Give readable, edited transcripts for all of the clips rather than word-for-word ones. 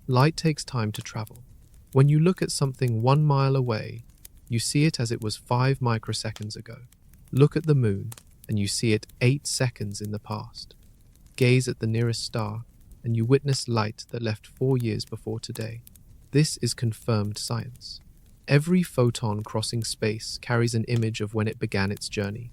Light takes time to travel. When you look at something 1 mile away, you see it as it was 5 microseconds ago. Look at the moon, and you see it 8 seconds in the past. Gaze at the nearest star, and you witness light that left 4 years before today. This is confirmed science. Every photon crossing space carries an image of when it began its journey.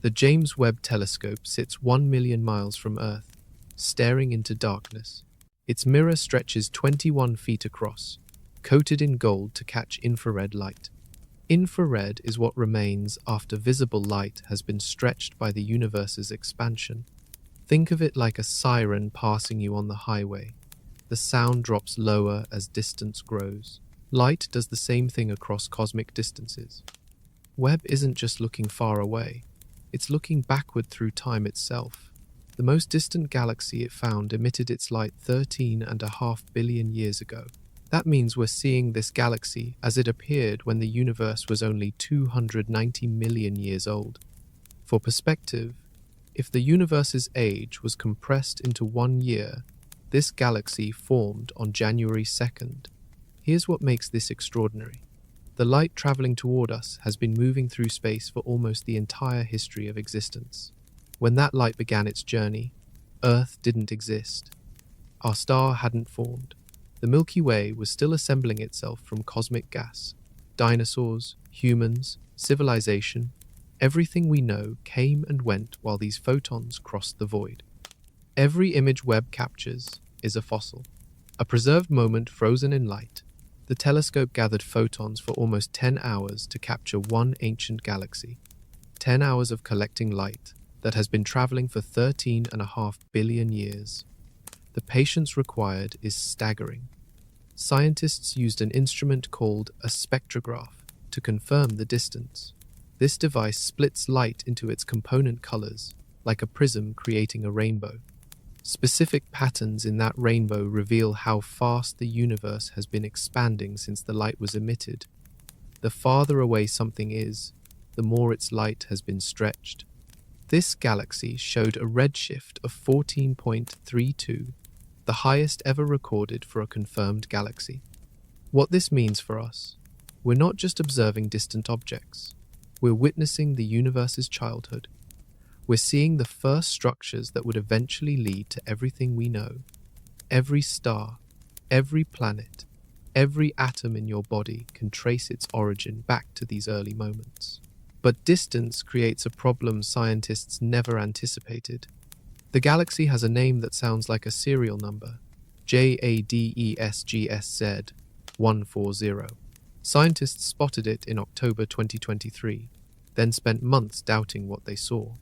The James Webb Telescope sits 1 million miles from Earth, staring into darkness. Its mirror stretches 21 feet across, coated in gold to catch infrared light. Infrared is what remains after visible light has been stretched by the universe's expansion. Think of it like a siren passing you on the highway. The sound drops lower as distance grows. Light does the same thing across cosmic distances. Webb isn't just looking far away, it's looking backward through time itself. The most distant galaxy it found emitted its light 13.5 billion years ago. That means we're seeing this galaxy as it appeared when the universe was only 290 million years old. For perspective, if the universe's age was compressed into 1 year, this galaxy formed on January 2nd. Here's what makes this extraordinary. The light traveling toward us has been moving through space for almost the entire history of existence. When that light began its journey, Earth didn't exist. Our star hadn't formed. The Milky Way was still assembling itself from cosmic gas. Dinosaurs, humans, civilization, everything we know came and went while these photons crossed the void. Every image Webb captures is a fossil, a preserved moment frozen in light. The telescope gathered photons for almost 10 hours to capture one ancient galaxy. 10 hours of collecting light that has been traveling for 13.5 billion years. The patience required is staggering. Scientists used an instrument called a spectrograph to confirm the distance. This device splits light into its component colors, like a prism creating a rainbow. Specific patterns in that rainbow reveal how fast the universe has been expanding since the light was emitted. The farther away something is, the more its light has been stretched. This galaxy showed a redshift of 14.32, the highest ever recorded for a confirmed galaxy. What this means for us, we're not just observing distant objects, we're witnessing the universe's childhood. We're seeing the first structures that would eventually lead to everything we know. Every star, every planet, every atom in your body can trace its origin back to these early moments. But distance creates a problem scientists never anticipated. The galaxy has a name that sounds like a serial number, JADESGSZ 140. Scientists spotted it in October 2023, then spent months doubting what they saw.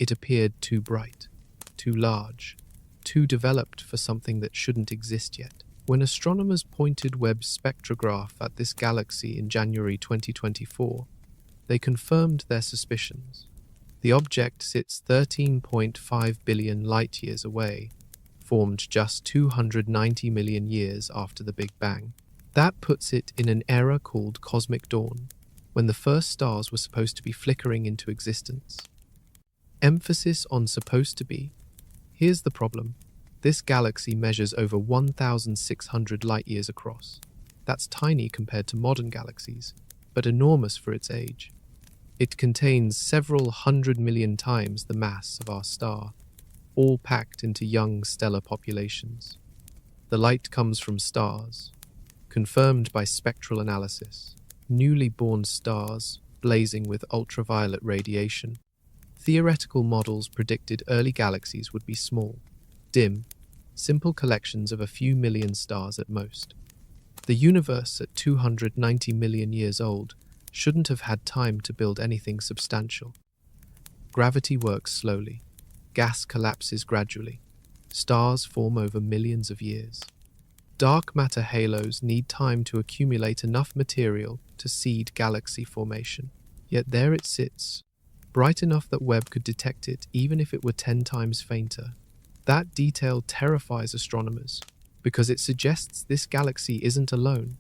It appeared too bright, too large, too developed for something that shouldn't exist yet. When astronomers pointed Webb's spectrograph at this galaxy in January 2024, they confirmed their suspicions. The object sits 13.5 billion light-years away, formed just 290 million years after the Big Bang. That puts it in an era called cosmic dawn, when the first stars were supposed to be flickering into existence. Emphasis on supposed to be. Here's the problem. This galaxy measures over 1,600 light-years across. That's tiny compared to modern galaxies, but enormous for its age. It contains several 100 million times the mass of our star, all packed into young stellar populations. The light comes from stars, confirmed by spectral analysis. Newly born stars, blazing with ultraviolet radiation. Theoretical models predicted early galaxies would be small, dim, simple collections of a few million stars at most. The universe at 290 million years old shouldn't have had time to build anything substantial. Gravity works slowly. Gas collapses gradually. Stars form over millions of years. Dark matter halos need time to accumulate enough material to seed galaxy formation. Yet there it sits, bright enough that Webb could detect it even if it were 10 times fainter. That detail terrifies astronomers because it suggests this galaxy isn't alone.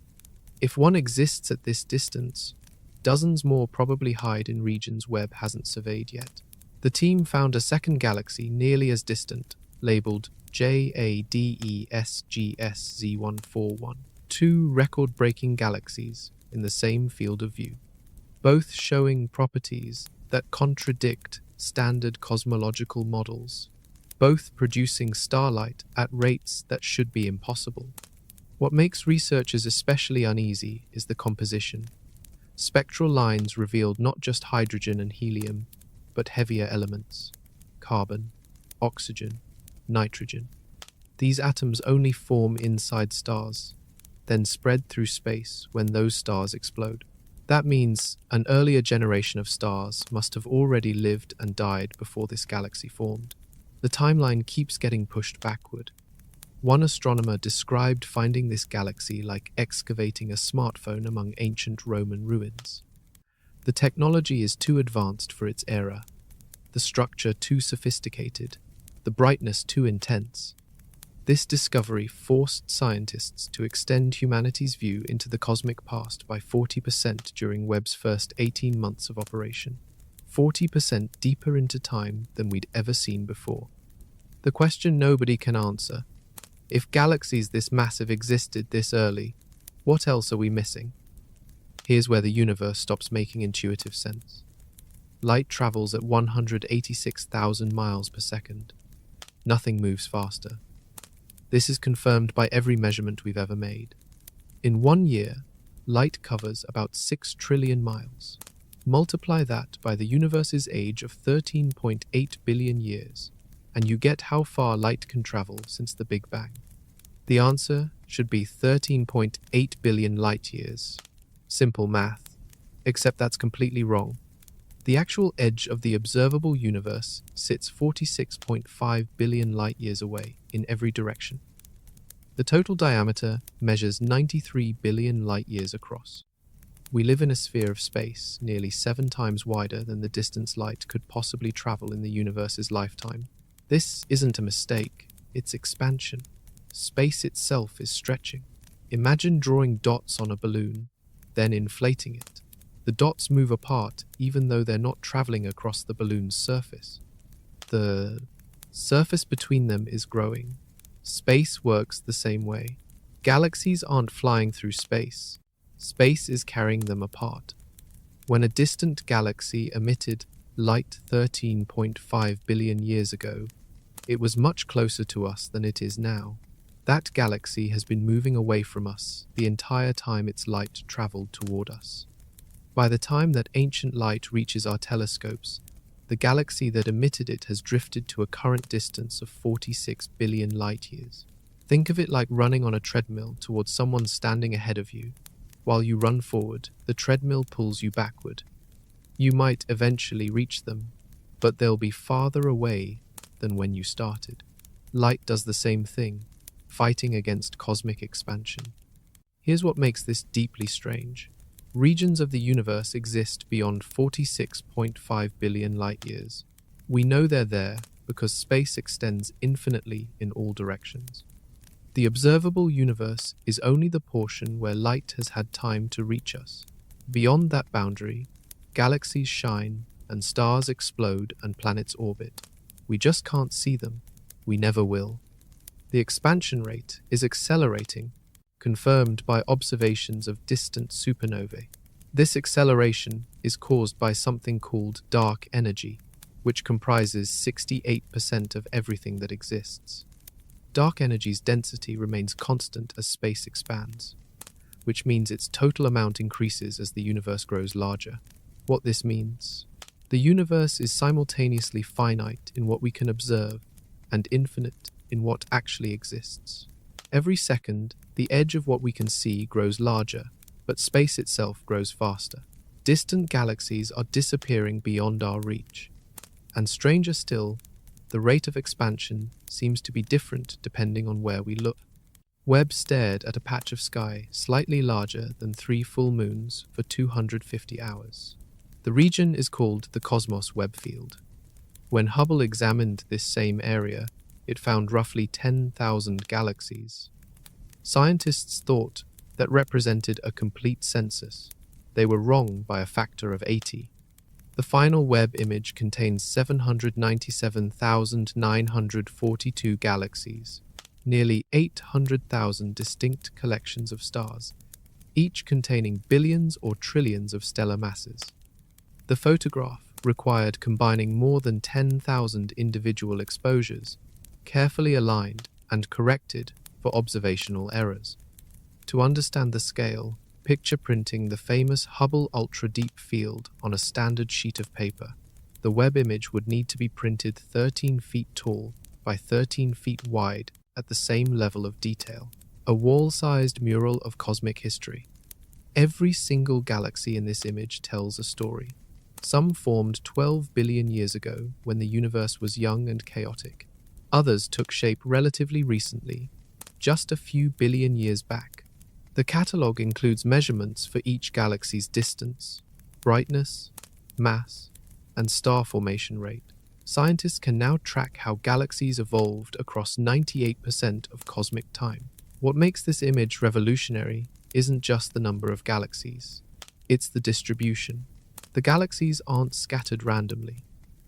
If one exists at this distance, dozens more probably hide in regions Webb hasn't surveyed yet. The team found a second galaxy nearly as distant, labeled JADESGSZ141, two record-breaking galaxies in the same field of view, both showing properties that contradict standard cosmological models, both producing starlight at rates that should be impossible. What makes researchers especially uneasy is the composition. Spectral lines revealed not just hydrogen and helium, but heavier elements: carbon, oxygen, nitrogen. These atoms only form inside stars, then spread through space when those stars explode. That means an earlier generation of stars must have already lived and died before this galaxy formed. The timeline keeps getting pushed backward. One astronomer described finding this galaxy like excavating a smartphone among ancient Roman ruins. The technology is too advanced for its era, the structure too sophisticated, the brightness too intense. This discovery forced scientists to extend humanity's view into the cosmic past by 40% during Webb's first 18 months of operation. 40% deeper into time than we'd ever seen before. The question nobody can answer: if galaxies this massive existed this early, what else are we missing? Here's where the universe stops making intuitive sense. Light travels at 186,000 miles per second. Nothing moves faster. This is confirmed by every measurement we've ever made. In 1 year, light covers about 6 trillion miles. Multiply that by the universe's age of 13.8 billion years, and you get how far light can travel since the Big Bang. The answer should be 13.8 billion light years. Simple math, except that's completely wrong. The actual edge of the observable universe sits 46.5 billion light years away in every direction. The total diameter measures 93 billion light years across. We live in a sphere of space nearly 7 times wider than the distance light could possibly travel in the universe's lifetime. This isn't a mistake, it's expansion. Space itself is stretching. Imagine drawing dots on a balloon, then inflating it. The dots move apart even though they're not traveling across the balloon's surface. The surface between them is growing. Space works the same way. Galaxies aren't flying through space. Space is carrying them apart. When a distant galaxy emitted light 13.5 billion years ago, it was much closer to us than it is now. That galaxy has been moving away from us the entire time its light traveled toward us. By the time that ancient light reaches our telescopes, the galaxy that emitted it has drifted to a current distance of 46 billion light years. Think of it like running on a treadmill towards someone standing ahead of you. While you run forward, the treadmill pulls you backward. You might eventually reach them, but they'll be farther away than when you started. Light does the same thing, fighting against cosmic expansion. Here's what makes this deeply strange. Regions of the universe exist beyond 46.5 billion light years. We know they're there because space extends infinitely in all directions. The observable universe is only the portion where light has had time to reach us. Beyond that boundary, galaxies shine and stars explode and planets orbit. We just can't see them. We never will. The expansion rate is accelerating, confirmed by observations of distant supernovae. This acceleration is caused by something called dark energy, which comprises 68% of everything that exists. Dark energy's density remains constant as space expands, which means its total amount increases as the universe grows larger. What this means? The universe is simultaneously finite in what we can observe and infinite in what actually exists. Every second, the edge of what we can see grows larger, but space itself grows faster. Distant galaxies are disappearing beyond our reach. And stranger still, the rate of expansion seems to be different depending on where we look. Webb stared at a patch of sky slightly larger than 3 full moons for 250 hours. The region is called the Cosmos Webb Field. When Hubble examined this same area, it found roughly 10,000 galaxies. Scientists thought that represented a complete census. They were wrong by a factor of 80. The final Webb image contains 797,942 galaxies, nearly 800,000 distinct collections of stars, each containing billions or trillions of stellar masses. The photograph required combining more than 10,000 individual exposures, carefully aligned and corrected for observational errors. To understand the scale, picture printing the famous Hubble ultra-deep field on a standard sheet of paper. The Webb image would need to be printed 13 feet tall by 13 feet wide at the same level of detail. A wall-sized mural of cosmic history. Every single galaxy in this image tells a story. Some formed 12 billion years ago when the universe was young and chaotic. Others took shape relatively recently, just a few billion years back. The catalogue includes measurements for each galaxy's distance, brightness, mass, and star formation rate. Scientists can now track how galaxies evolved across 98% of cosmic time. What makes this image revolutionary isn't just the number of galaxies, it's the distribution. The galaxies aren't scattered randomly.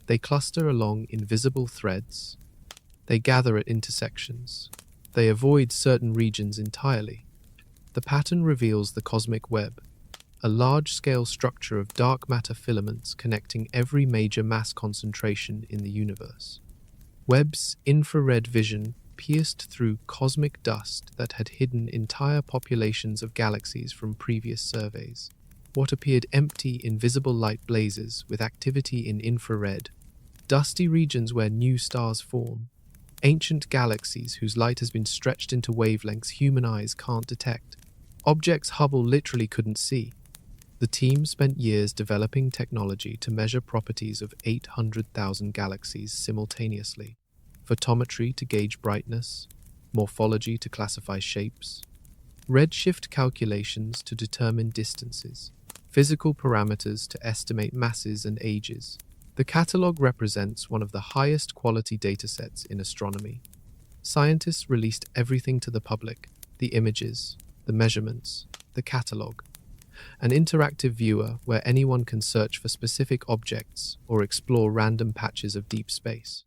They cluster along invisible threads. They gather at intersections. They avoid certain regions entirely. The pattern reveals the cosmic web, a large-scale structure of dark matter filaments connecting every major mass concentration in the universe. Webb's infrared vision pierced through cosmic dust that had hidden entire populations of galaxies from previous surveys. What appeared empty, invisible light blazes with activity in infrared, dusty regions where new stars form, ancient galaxies whose light has been stretched into wavelengths human eyes can't detect, objects Hubble literally couldn't see. The team spent years developing technology to measure properties of 800,000 galaxies simultaneously, photometry to gauge brightness, morphology to classify shapes, redshift calculations to determine distances, physical parameters to estimate masses and ages. The catalogue represents one of the highest quality datasets in astronomy. Scientists released everything to the public: the images, the measurements, the catalogue, an interactive viewer where anyone can search for specific objects or explore random patches of deep space.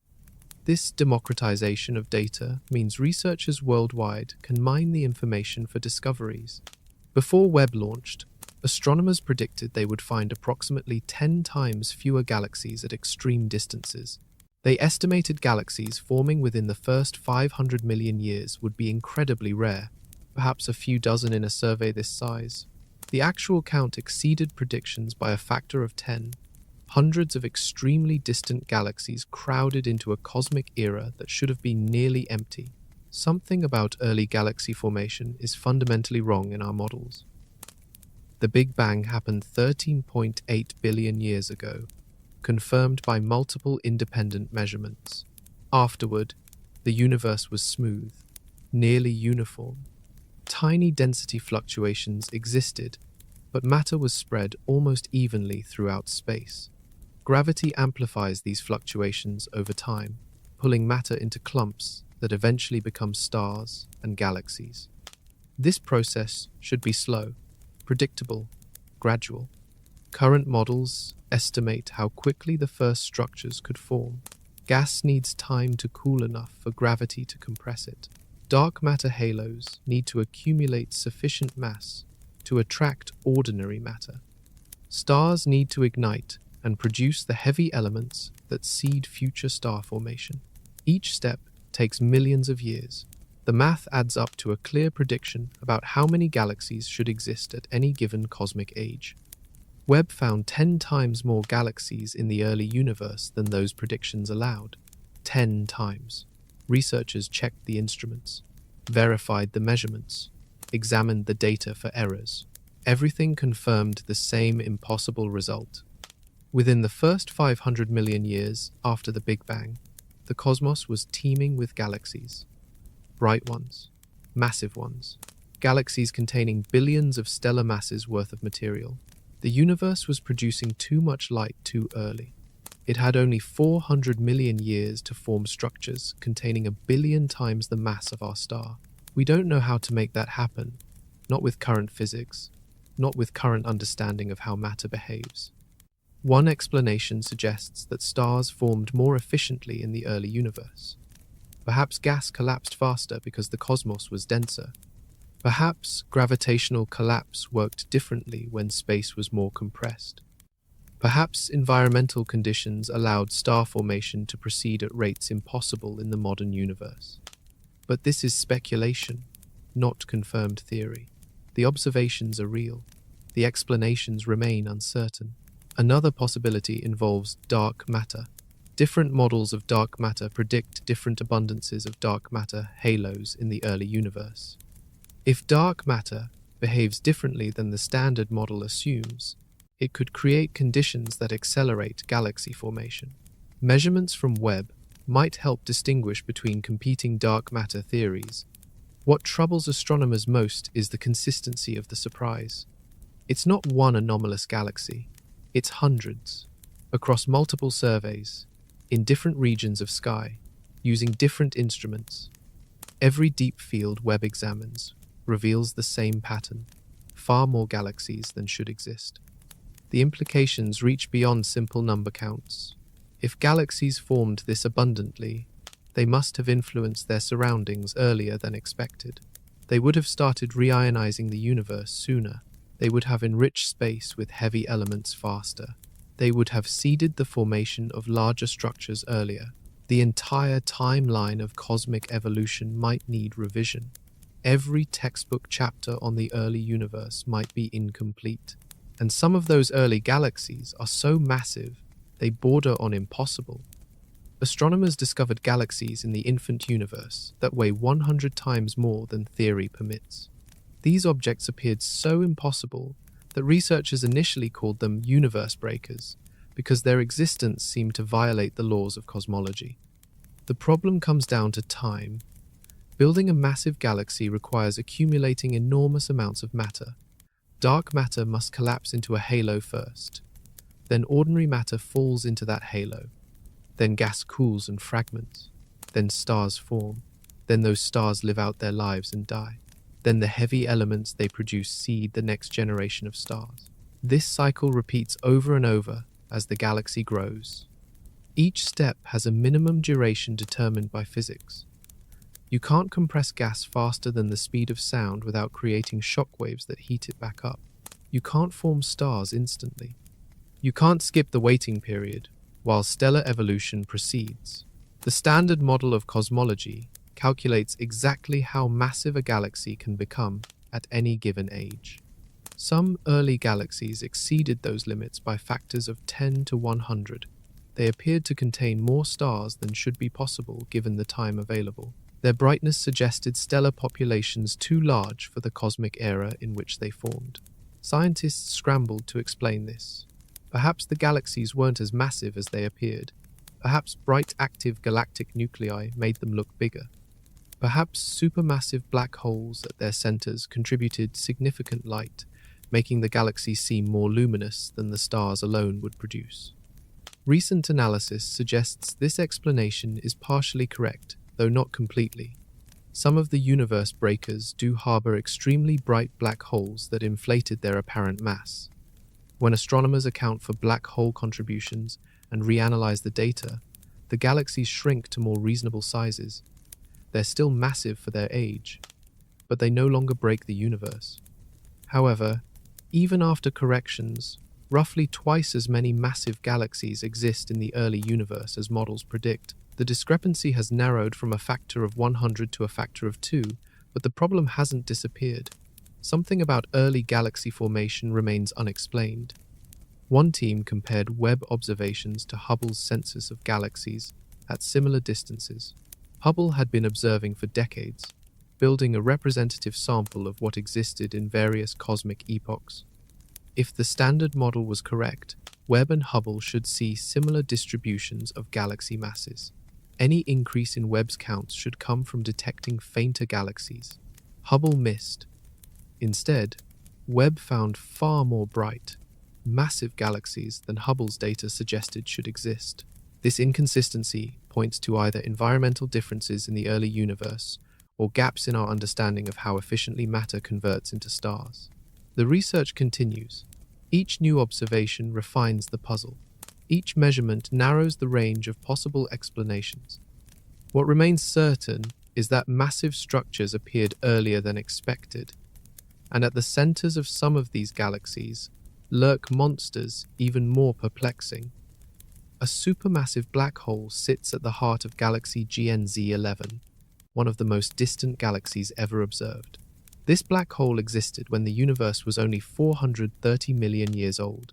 This democratization of data means researchers worldwide can mine the information for discoveries. Before Webb launched, astronomers predicted they would find approximately 10 times fewer galaxies at extreme distances. They estimated galaxies forming within the first 500 million years would be incredibly rare, perhaps a few dozen in a survey this size. The actual count exceeded predictions by a factor of 10. Hundreds of extremely distant galaxies crowded into a cosmic era that should have been nearly empty. Something about early galaxy formation is fundamentally wrong in our models. The Big Bang happened 13.8 billion years ago, confirmed by multiple independent measurements. Afterward, the universe was smooth, nearly uniform. Tiny density fluctuations existed, but matter was spread almost evenly throughout space. Gravity amplifies these fluctuations over time, pulling matter into clumps that eventually become stars and galaxies. This process should be slow, predictable, gradual. Current models estimate how quickly the first structures could form. Gas needs time to cool enough for gravity to compress it. Dark matter halos need to accumulate sufficient mass to attract ordinary matter. Stars need to ignite and produce the heavy elements that seed future star formation. Each step takes millions of years. The math adds up to a clear prediction about how many galaxies should exist at any given cosmic age. Webb found 10 times more galaxies in the early universe than those predictions allowed. 10 times. Researchers checked the instruments, verified the measurements, examined the data for errors. Everything confirmed the same impossible result. Within the first 500 million years after the Big Bang, the cosmos was teeming with galaxies. Bright ones, massive ones, galaxies containing billions of stellar masses worth of material. The universe was producing too much light too early. It had only 400 million years to form structures containing 1 billion times the mass of our star. We don't know how to make that happen, not with current physics, not with current understanding of how matter behaves. One explanation suggests that stars formed more efficiently in the early universe. Perhaps gas collapsed faster because the cosmos was denser. Perhaps gravitational collapse worked differently when space was more compressed. Perhaps environmental conditions allowed star formation to proceed at rates impossible in the modern universe. But this is speculation, not confirmed theory. The observations are real. The explanations remain uncertain. Another possibility involves dark matter. Different models of dark matter predict different abundances of dark matter halos in the early universe. If dark matter behaves differently than the standard model assumes, it could create conditions that accelerate galaxy formation. Measurements from Webb might help distinguish between competing dark matter theories. What troubles astronomers most is the consistency of the surprise. It's not one anomalous galaxy, it's hundreds, across multiple surveys, in different regions of sky, using different instruments. Every deep field Webb examines reveals the same pattern, far more galaxies than should exist. The implications reach beyond simple number counts. If galaxies formed this abundantly, they must have influenced their surroundings earlier than expected. They would have started reionizing the universe sooner. They would have enriched space with heavy elements faster. They would have seeded the formation of larger structures earlier. The entire timeline of cosmic evolution might need revision. Every textbook chapter on the early universe might be incomplete. And some of those early galaxies are so massive, they border on impossible. Astronomers discovered galaxies in the infant universe that weigh 100 times more than theory permits. These objects appeared so impossible that researchers initially called them universe breakers because their existence seemed to violate the laws of cosmology. The problem comes down to time. Building a massive galaxy requires accumulating enormous amounts of matter. Dark matter must collapse into a halo first. Then ordinary matter falls into that halo. Then gas cools and fragments. Then stars form. Then those stars live out their lives and die. Then the heavy elements they produce seed the next generation of stars. This cycle repeats over and over as the galaxy grows. Each step has a minimum duration determined by physics. You can't compress gas faster than the speed of sound without creating shock waves that heat it back up. You can't form stars instantly. You can't skip the waiting period while stellar evolution proceeds. The standard model of cosmology calculates exactly how massive a galaxy can become at any given age. Some early galaxies exceeded those limits by factors of 10 to 100. They appeared to contain more stars than should be possible given the time available. Their brightness suggested stellar populations too large for the cosmic era in which they formed. Scientists scrambled to explain this. Perhaps the galaxies weren't as massive as they appeared. Perhaps bright active galactic nuclei made them look bigger. Perhaps supermassive black holes at their centers contributed significant light, making the galaxy seem more luminous than the stars alone would produce. Recent analysis suggests this explanation is partially correct, though not completely. Some of the universe breakers do harbor extremely bright black holes that inflated their apparent mass. When astronomers account for black hole contributions and reanalyze the data, the galaxies shrink to more reasonable sizes. They're still massive for their age, but they no longer break the universe. However, even after corrections, roughly twice as many massive galaxies exist in the early universe as models predict. The discrepancy has narrowed from a factor of 100 to a factor of 2, but the problem hasn't disappeared. Something about early galaxy formation remains unexplained. One team compared Webb observations to Hubble's census of galaxies at similar distances. Hubble had been observing for decades, building a representative sample of what existed in various cosmic epochs. If the standard model was correct, Webb and Hubble should see similar distributions of galaxy masses. Any increase in Webb's counts should come from detecting fainter galaxies. Hubble missed. Instead, Webb found far more bright, massive galaxies than Hubble's data suggested should exist. This inconsistency points to either environmental differences in the early universe or gaps in our understanding of how efficiently matter converts into stars. The research continues. Each new observation refines the puzzle. Each measurement narrows the range of possible explanations. What remains certain is that massive structures appeared earlier than expected, and at the centers of some of these galaxies lurk monsters even more perplexing. A supermassive black hole sits at the heart of galaxy GNZ11, one of the most distant galaxies ever observed. This black hole existed when the universe was only 430 million years old.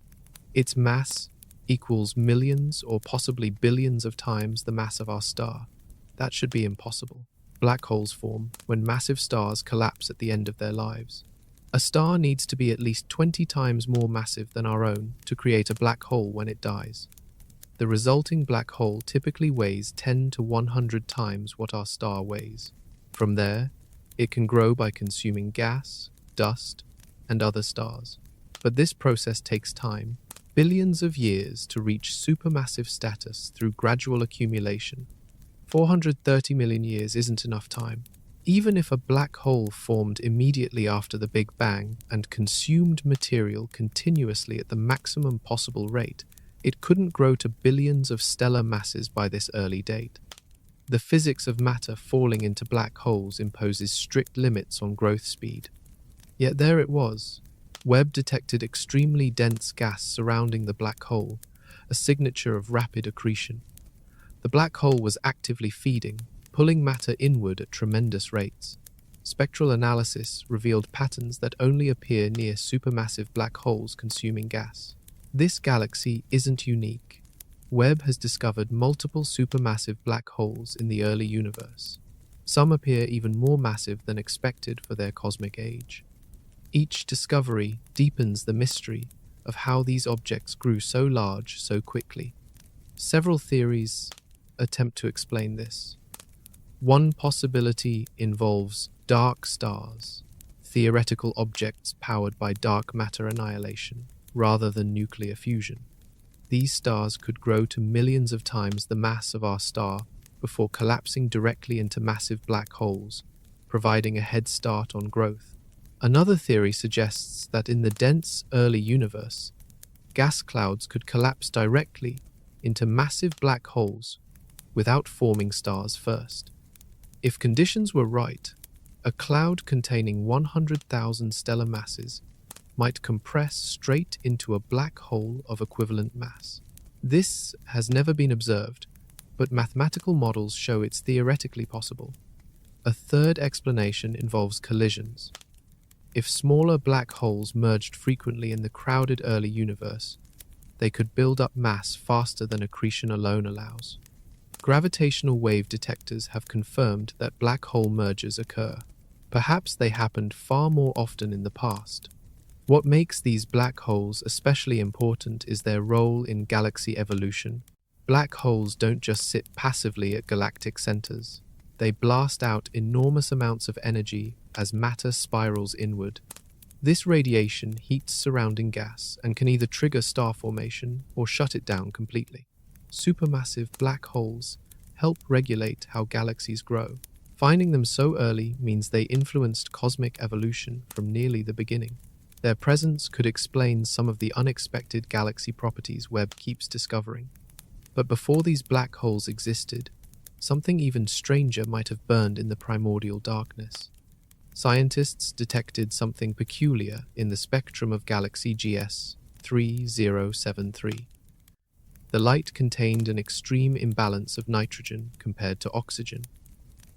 Its mass equals millions or possibly billions of times the mass of our star. That should be impossible. Black holes form when massive stars collapse at the end of their lives. A star needs to be at least 20 times more massive than our own to create a black hole when it dies. The resulting black hole typically weighs 10 to 100 times what our star weighs. From there, it can grow by consuming gas, dust, and other stars. But this process takes time, billions of years to reach supermassive status through gradual accumulation. 430 million years isn't enough time. Even if a black hole formed immediately after the Big Bang and consumed material continuously at the maximum possible rate, it couldn't grow to billions of stellar masses by this early date. The physics of matter falling into black holes imposes strict limits on growth speed. Yet there it was. Webb detected extremely dense gas surrounding the black hole, a signature of rapid accretion. The black hole was actively feeding, pulling matter inward at tremendous rates. Spectral analysis revealed patterns that only appear near supermassive black holes consuming gas. This galaxy isn't unique. Webb has discovered multiple supermassive black holes in the early universe. Some appear even more massive than expected for their cosmic age. Each discovery deepens the mystery of how these objects grew so large so quickly. Several theories attempt to explain this. One possibility involves dark stars, theoretical objects powered by dark matter annihilation rather than nuclear fusion. These stars could grow to millions of times the mass of our star before collapsing directly into massive black holes, providing a head start on growth. Another theory suggests that in the dense early universe, gas clouds could collapse directly into massive black holes without forming stars first. If conditions were right, a cloud containing 100,000 stellar masses might compress straight into a black hole of equivalent mass. This has never been observed, but mathematical models show it's theoretically possible. A third explanation involves collisions. If smaller black holes merged frequently in the crowded early universe, they could build up mass faster than accretion alone allows. Gravitational wave detectors have confirmed that black hole mergers occur. Perhaps they happened far more often in the past. What makes these black holes especially important is their role in galaxy evolution. Black holes don't just sit passively at galactic centers. They blast out enormous amounts of energy as matter spirals inward. This radiation heats surrounding gas and can either trigger star formation or shut it down completely. Supermassive black holes help regulate how galaxies grow. Finding them so early means they influenced cosmic evolution from nearly the beginning. Their presence could explain some of the unexpected galaxy properties Webb keeps discovering. But before these black holes existed, something even stranger might have burned in the primordial darkness. Scientists detected something peculiar in the spectrum of galaxy GS 3073. The light contained an extreme imbalance of nitrogen compared to oxygen.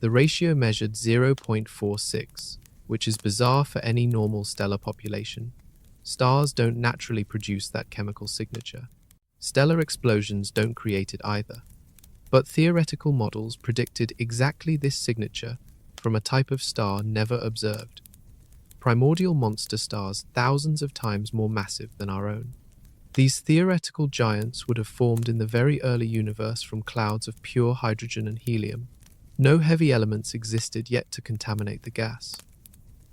The ratio measured 0.46, which is bizarre for any normal stellar population. Stars don't naturally produce that chemical signature. Stellar explosions don't create it either. But theoretical models predicted exactly this signature from a type of star never observed. Primordial monster stars thousands of times more massive than our own. These theoretical giants would have formed in the very early universe from clouds of pure hydrogen and helium. No heavy elements existed yet to contaminate the gas.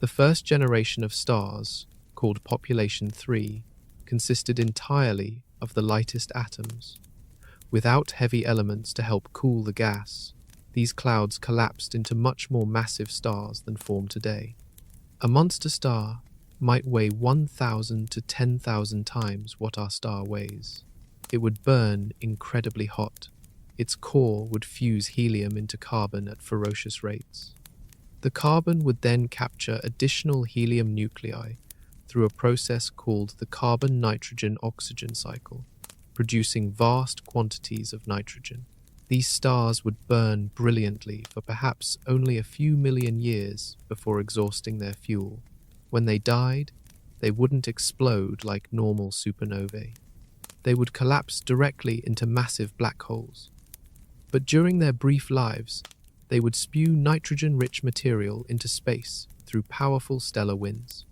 The first generation of stars, called Population 3, consisted entirely of the lightest atoms. Without heavy elements to help cool the gas, these clouds collapsed into much more massive stars than form today. A monster star might weigh 1,000 to 10,000 times what our star weighs. It would burn incredibly hot. Its core would fuse helium into carbon at ferocious rates. The carbon would then capture additional helium nuclei through a process called the carbon-nitrogen-oxygen cycle, producing vast quantities of nitrogen. These stars would burn brilliantly for perhaps only a few million years before exhausting their fuel. When they died, they wouldn't explode like normal supernovae. They would collapse directly into massive black holes. But during their brief lives, they would spew nitrogen-rich material into space through powerful stellar winds.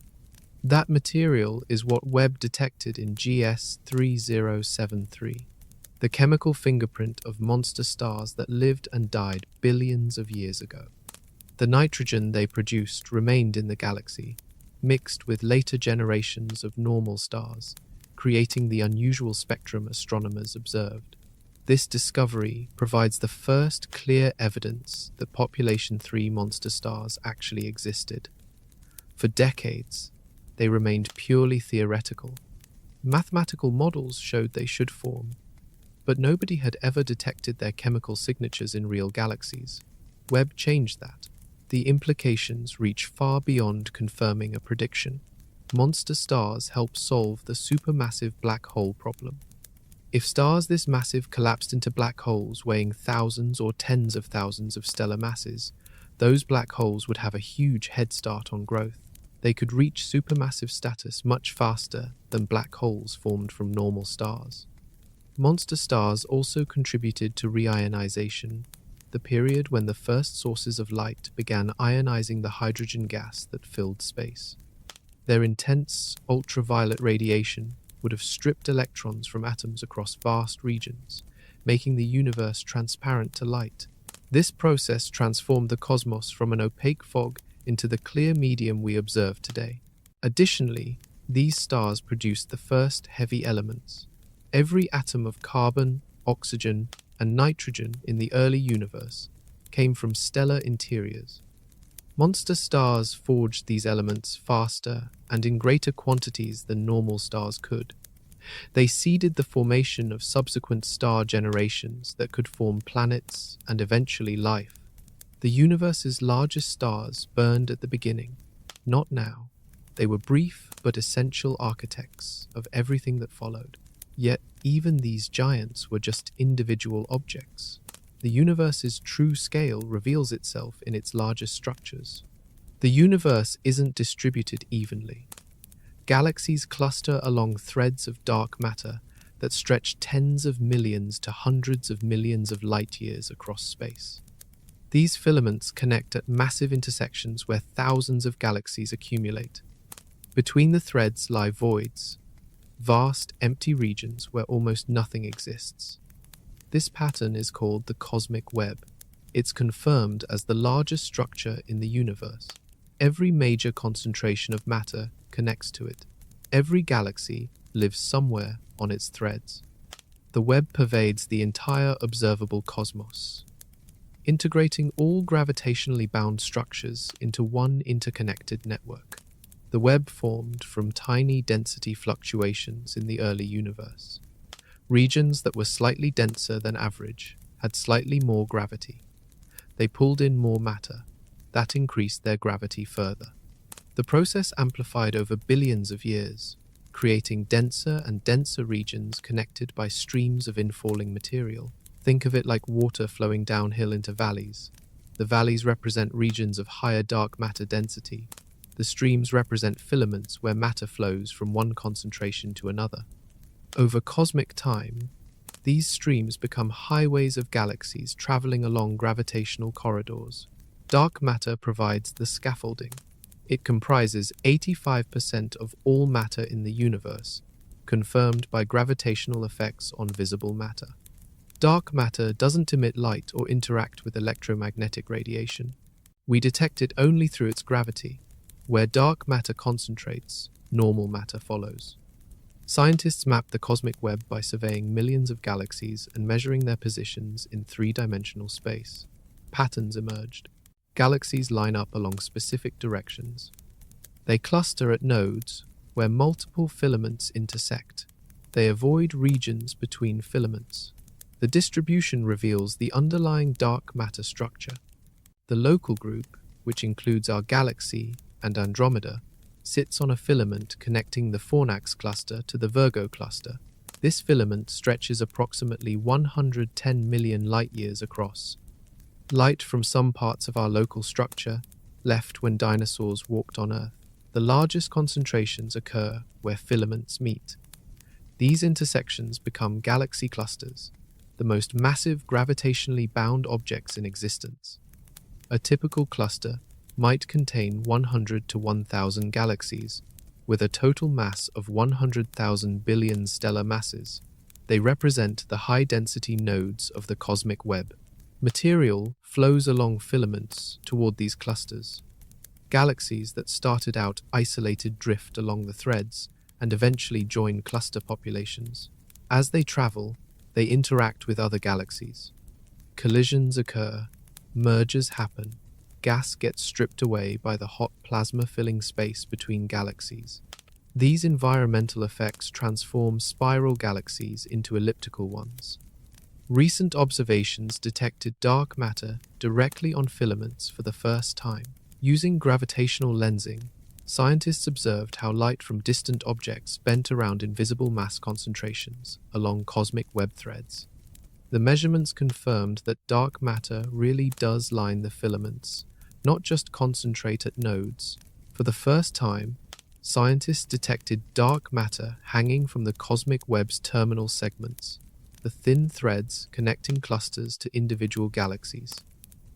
That material is what Webb detected in GS 3073, the chemical fingerprint of monster stars that lived and died billions of years ago. The nitrogen they produced remained in the galaxy, mixed with later generations of normal stars, creating the unusual spectrum astronomers observed. This discovery provides the first clear evidence that population 3 monster stars actually existed. For decades, they remained purely theoretical. Mathematical models showed they should form, but nobody had ever detected their chemical signatures in real galaxies. Webb changed that. The implications reach far beyond confirming a prediction. Monster stars help solve the supermassive black hole problem. If stars this massive collapsed into black holes weighing thousands or tens of thousands of stellar masses, those black holes would have a huge head start on growth. They could reach supermassive status much faster than black holes formed from normal stars. Monster stars also contributed to reionization, the period when the first sources of light began ionizing the hydrogen gas that filled space. Their intense ultraviolet radiation would have stripped electrons from atoms across vast regions, making the universe transparent to light. This process transformed the cosmos from an opaque fog into the clear medium we observe today. Additionally, these stars produced the first heavy elements. Every atom of carbon, oxygen, and nitrogen in the early universe came from stellar interiors. Monster stars forged these elements faster and in greater quantities than normal stars could. They seeded the formation of subsequent star generations that could form planets and eventually life. The universe's largest stars burned at the beginning, not now. They were brief but essential architects of everything that followed. Yet even these giants were just individual objects. The universe's true scale reveals itself in its largest structures. The universe isn't distributed evenly. Galaxies cluster along threads of dark matter that stretch tens of millions to hundreds of millions of light years across space. These filaments connect at massive intersections where thousands of galaxies accumulate. Between the threads lie voids, vast empty regions where almost nothing exists. This pattern is called the cosmic web. It's confirmed as the largest structure in the universe. Every major concentration of matter connects to it. Every galaxy lives somewhere on its threads. The web pervades the entire observable cosmos, integrating all gravitationally bound structures into one interconnected network. The web formed from tiny density fluctuations in the early universe. Regions that were slightly denser than average had slightly more gravity. They pulled in more matter. That increased their gravity further. The process amplified over billions of years, creating denser and denser regions connected by streams of infalling material. Think of it like water flowing downhill into valleys. The valleys represent regions of higher dark matter density. The streams represent filaments where matter flows from one concentration to another. Over cosmic time, these streams become highways of galaxies traveling along gravitational corridors. Dark matter provides the scaffolding. It comprises 85% of all matter in the universe, confirmed by gravitational effects on visible matter. Dark matter doesn't emit light or interact with electromagnetic radiation. We detect it only through its gravity. Where dark matter concentrates, normal matter follows. Scientists map the cosmic web by surveying millions of galaxies and measuring their positions in three-dimensional space. Patterns emerged. Galaxies line up along specific directions. They cluster at nodes where multiple filaments intersect. They avoid regions between filaments. The distribution reveals the underlying dark matter structure. The local group, which includes our galaxy and Andromeda, sits on a filament connecting the Fornax cluster to the Virgo cluster. This filament stretches approximately 110 million light-years across. Light from some parts of our local structure left when dinosaurs walked on Earth. The largest concentrations occur where filaments meet. These intersections become galaxy clusters, the most massive gravitationally bound objects in existence. A typical cluster might contain 100 to 1,000 galaxies, with a total mass of 100,000 billion stellar masses. They represent the high-density nodes of the cosmic web. Material flows along filaments toward these clusters. Galaxies that started out isolated drift along the threads and eventually join cluster populations. As they travel, they interact with other galaxies. Collisions occur, mergers happen, gas gets stripped away by the hot plasma filling space between galaxies. These environmental effects transform spiral galaxies into elliptical ones. Recent observations detected dark matter directly on filaments for the first time. Using gravitational lensing, scientists observed how light from distant objects bent around invisible mass concentrations along cosmic web threads. The measurements confirmed that dark matter really does line the filaments, not just concentrate at nodes. For the first time, scientists detected dark matter hanging from the cosmic web's terminal segments, the thin threads connecting clusters to individual galaxies.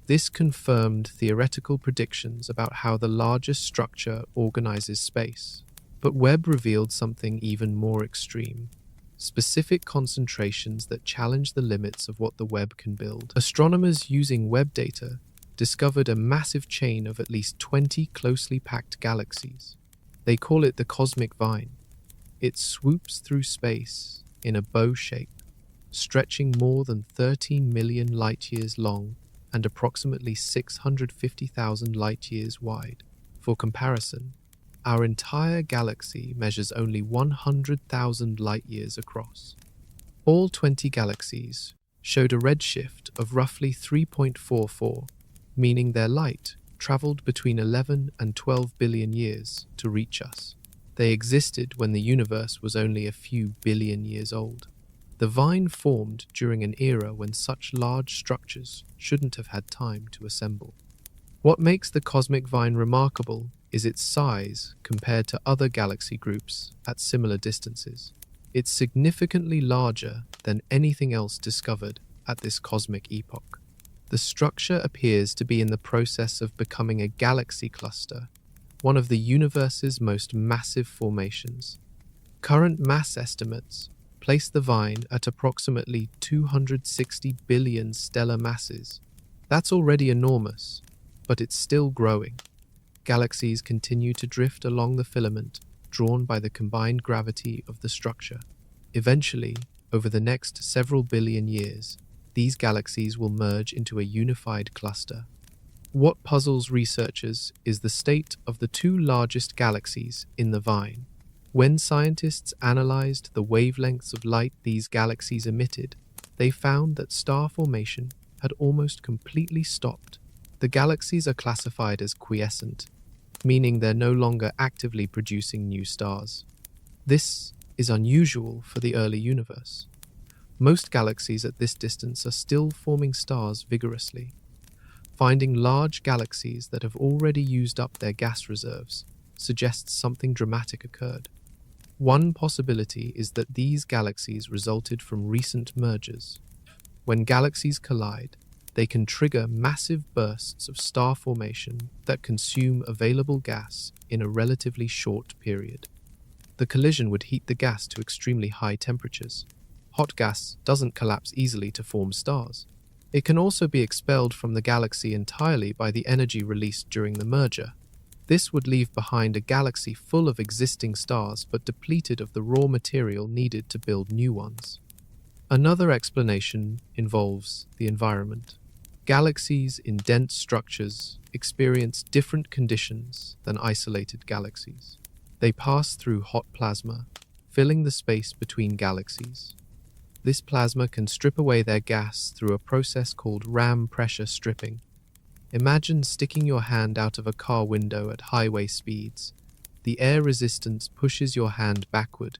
This confirmed theoretical predictions about how the largest structure organizes space. But Webb revealed something even more extreme: specific concentrations that challenge the limits of what the Webb can build. Astronomers using Webb data discovered a massive chain of at least 20 closely packed galaxies. They call it the cosmic vine. It swoops through space in a bow shape, stretching more than 13 million light-years long and approximately 650,000 light-years wide. For comparison, our entire galaxy measures only 100,000 light-years across. All 20 galaxies showed a redshift of roughly 3.44, meaning their light traveled between 11 and 12 billion years to reach us. They existed when the universe was only a few billion years old. The vine formed during an era when such large structures shouldn't have had time to assemble. What makes the cosmic vine remarkable is its size compared to other galaxy groups at similar distances. It's significantly larger than anything else discovered at this cosmic epoch. The structure appears to be in the process of becoming a galaxy cluster, one of the universe's most massive formations. Current mass estimates place the vine at approximately 260 billion stellar masses. That's already enormous, but it's still growing. Galaxies continue to drift along the filament, drawn by the combined gravity of the structure. Eventually, over the next several billion years, these galaxies will merge into a unified cluster. What puzzles researchers is the state of the two largest galaxies in the vine. When scientists analyzed the wavelengths of light these galaxies emitted, they found that star formation had almost completely stopped. The galaxies are classified as quiescent, meaning they're no longer actively producing new stars. This is unusual for the early universe. Most galaxies at this distance are still forming stars vigorously. Finding large galaxies that have already used up their gas reserves suggests something dramatic occurred. One possibility is that these galaxies resulted from recent mergers. When galaxies collide, they can trigger massive bursts of star formation that consume available gas in a relatively short period. The collision would heat the gas to extremely high temperatures. Hot gas doesn't collapse easily to form stars. It can also be expelled from the galaxy entirely by the energy released during the merger. This would leave behind a galaxy full of existing stars but depleted of the raw material needed to build new ones. Another explanation involves the environment. Galaxies in dense structures experience different conditions than isolated galaxies. They pass through hot plasma, filling the space between galaxies. This plasma can strip away their gas through a process called ram pressure stripping. Imagine sticking your hand out of a car window at highway speeds. The air resistance pushes your hand backward.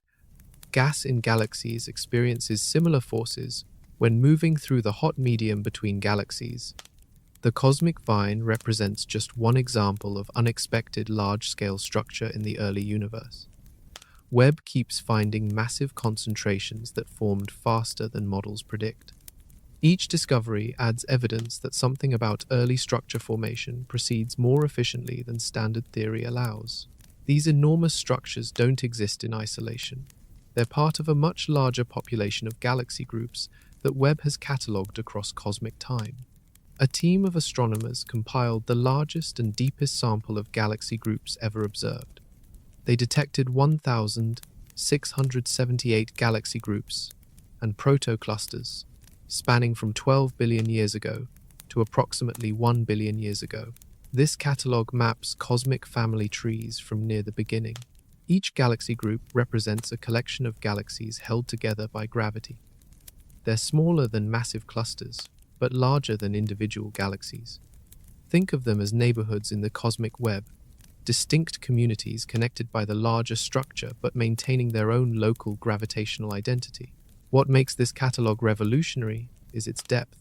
Gas in galaxies experiences similar forces when moving through the hot medium between galaxies. The cosmic vine represents just one example of unexpected large-scale structure in the early universe. Webb keeps finding massive concentrations that formed faster than models predict. Each discovery adds evidence that something about early structure formation proceeds more efficiently than standard theory allows. These enormous structures don't exist in isolation. They're part of a much larger population of galaxy groups that Webb has catalogued across cosmic time. A team of astronomers compiled the largest and deepest sample of galaxy groups ever observed. They detected 1,678 galaxy groups and protoclusters spanning from 12 billion years ago to approximately 1 billion years ago. This catalogue maps cosmic family trees from near the beginning. Each galaxy group represents a collection of galaxies held together by gravity. They're smaller than massive clusters, but larger than individual galaxies. Think of them as neighborhoods in the cosmic web, distinct communities connected by the larger structure but maintaining their own local gravitational identity. What makes this catalogue revolutionary is its depth.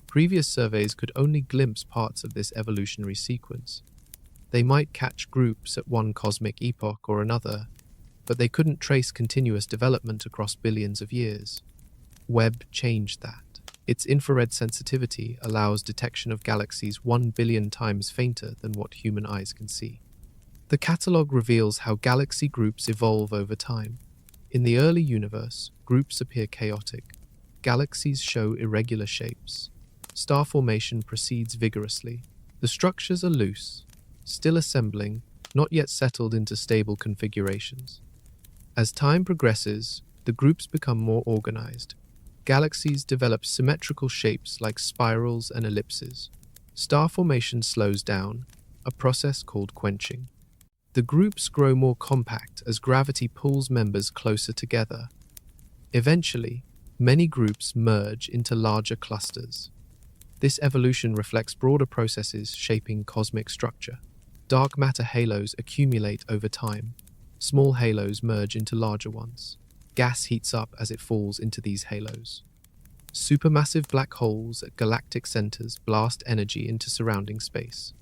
Previous surveys could only glimpse parts of this evolutionary sequence. They might catch groups at one cosmic epoch or another, but they couldn't trace continuous development across billions of years. Webb changed that. Its infrared sensitivity allows detection of galaxies 1 billion times fainter than what human eyes can see. The catalogue reveals how galaxy groups evolve over time. In the early universe, groups appear chaotic. Galaxies show irregular shapes. Star formation proceeds vigorously. The structures are loose, still assembling, not yet settled into stable configurations. As time progresses, the groups become more organized. Galaxies develop symmetrical shapes like spirals and ellipses. Star formation slows down, a process called quenching. The groups grow more compact as gravity pulls members closer together. Eventually, many groups merge into larger clusters. This evolution reflects broader processes shaping cosmic structure. Dark matter halos accumulate over time. Small halos merge into larger ones. Gas heats up as it falls into these halos. Supermassive black holes at galactic centers blast energy into surrounding space.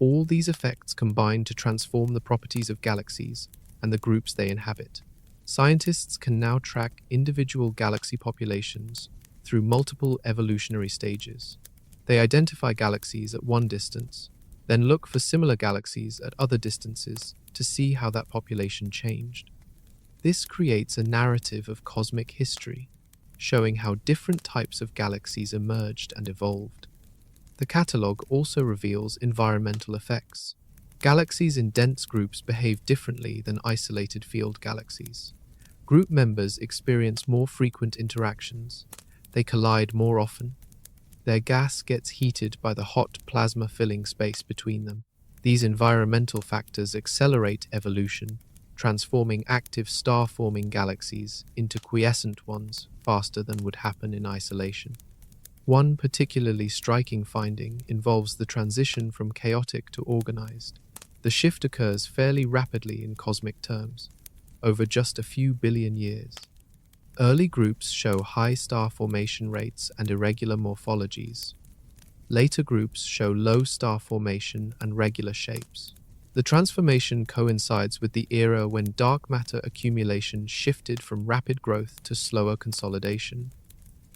All these effects combine to transform the properties of galaxies and the groups they inhabit. Scientists can now track individual galaxy populations through multiple evolutionary stages. They identify galaxies at one distance, then look for similar galaxies at other distances to see how that population changed. This creates a narrative of cosmic history, showing how different types of galaxies emerged and evolved. The catalogue also reveals environmental effects. Galaxies in dense groups behave differently than isolated field galaxies. Group members experience more frequent interactions. They collide more often. Their gas gets heated by the hot plasma filling space between them. These environmental factors accelerate evolution, transforming active star-forming galaxies into quiescent ones faster than would happen in isolation. One particularly striking finding involves the transition from chaotic to organized. The shift occurs fairly rapidly in cosmic terms, over just a few billion years. Early groups show high star formation rates and irregular morphologies. Later groups show low star formation and regular shapes. The transformation coincides with the era when dark matter accumulation shifted from rapid growth to slower consolidation.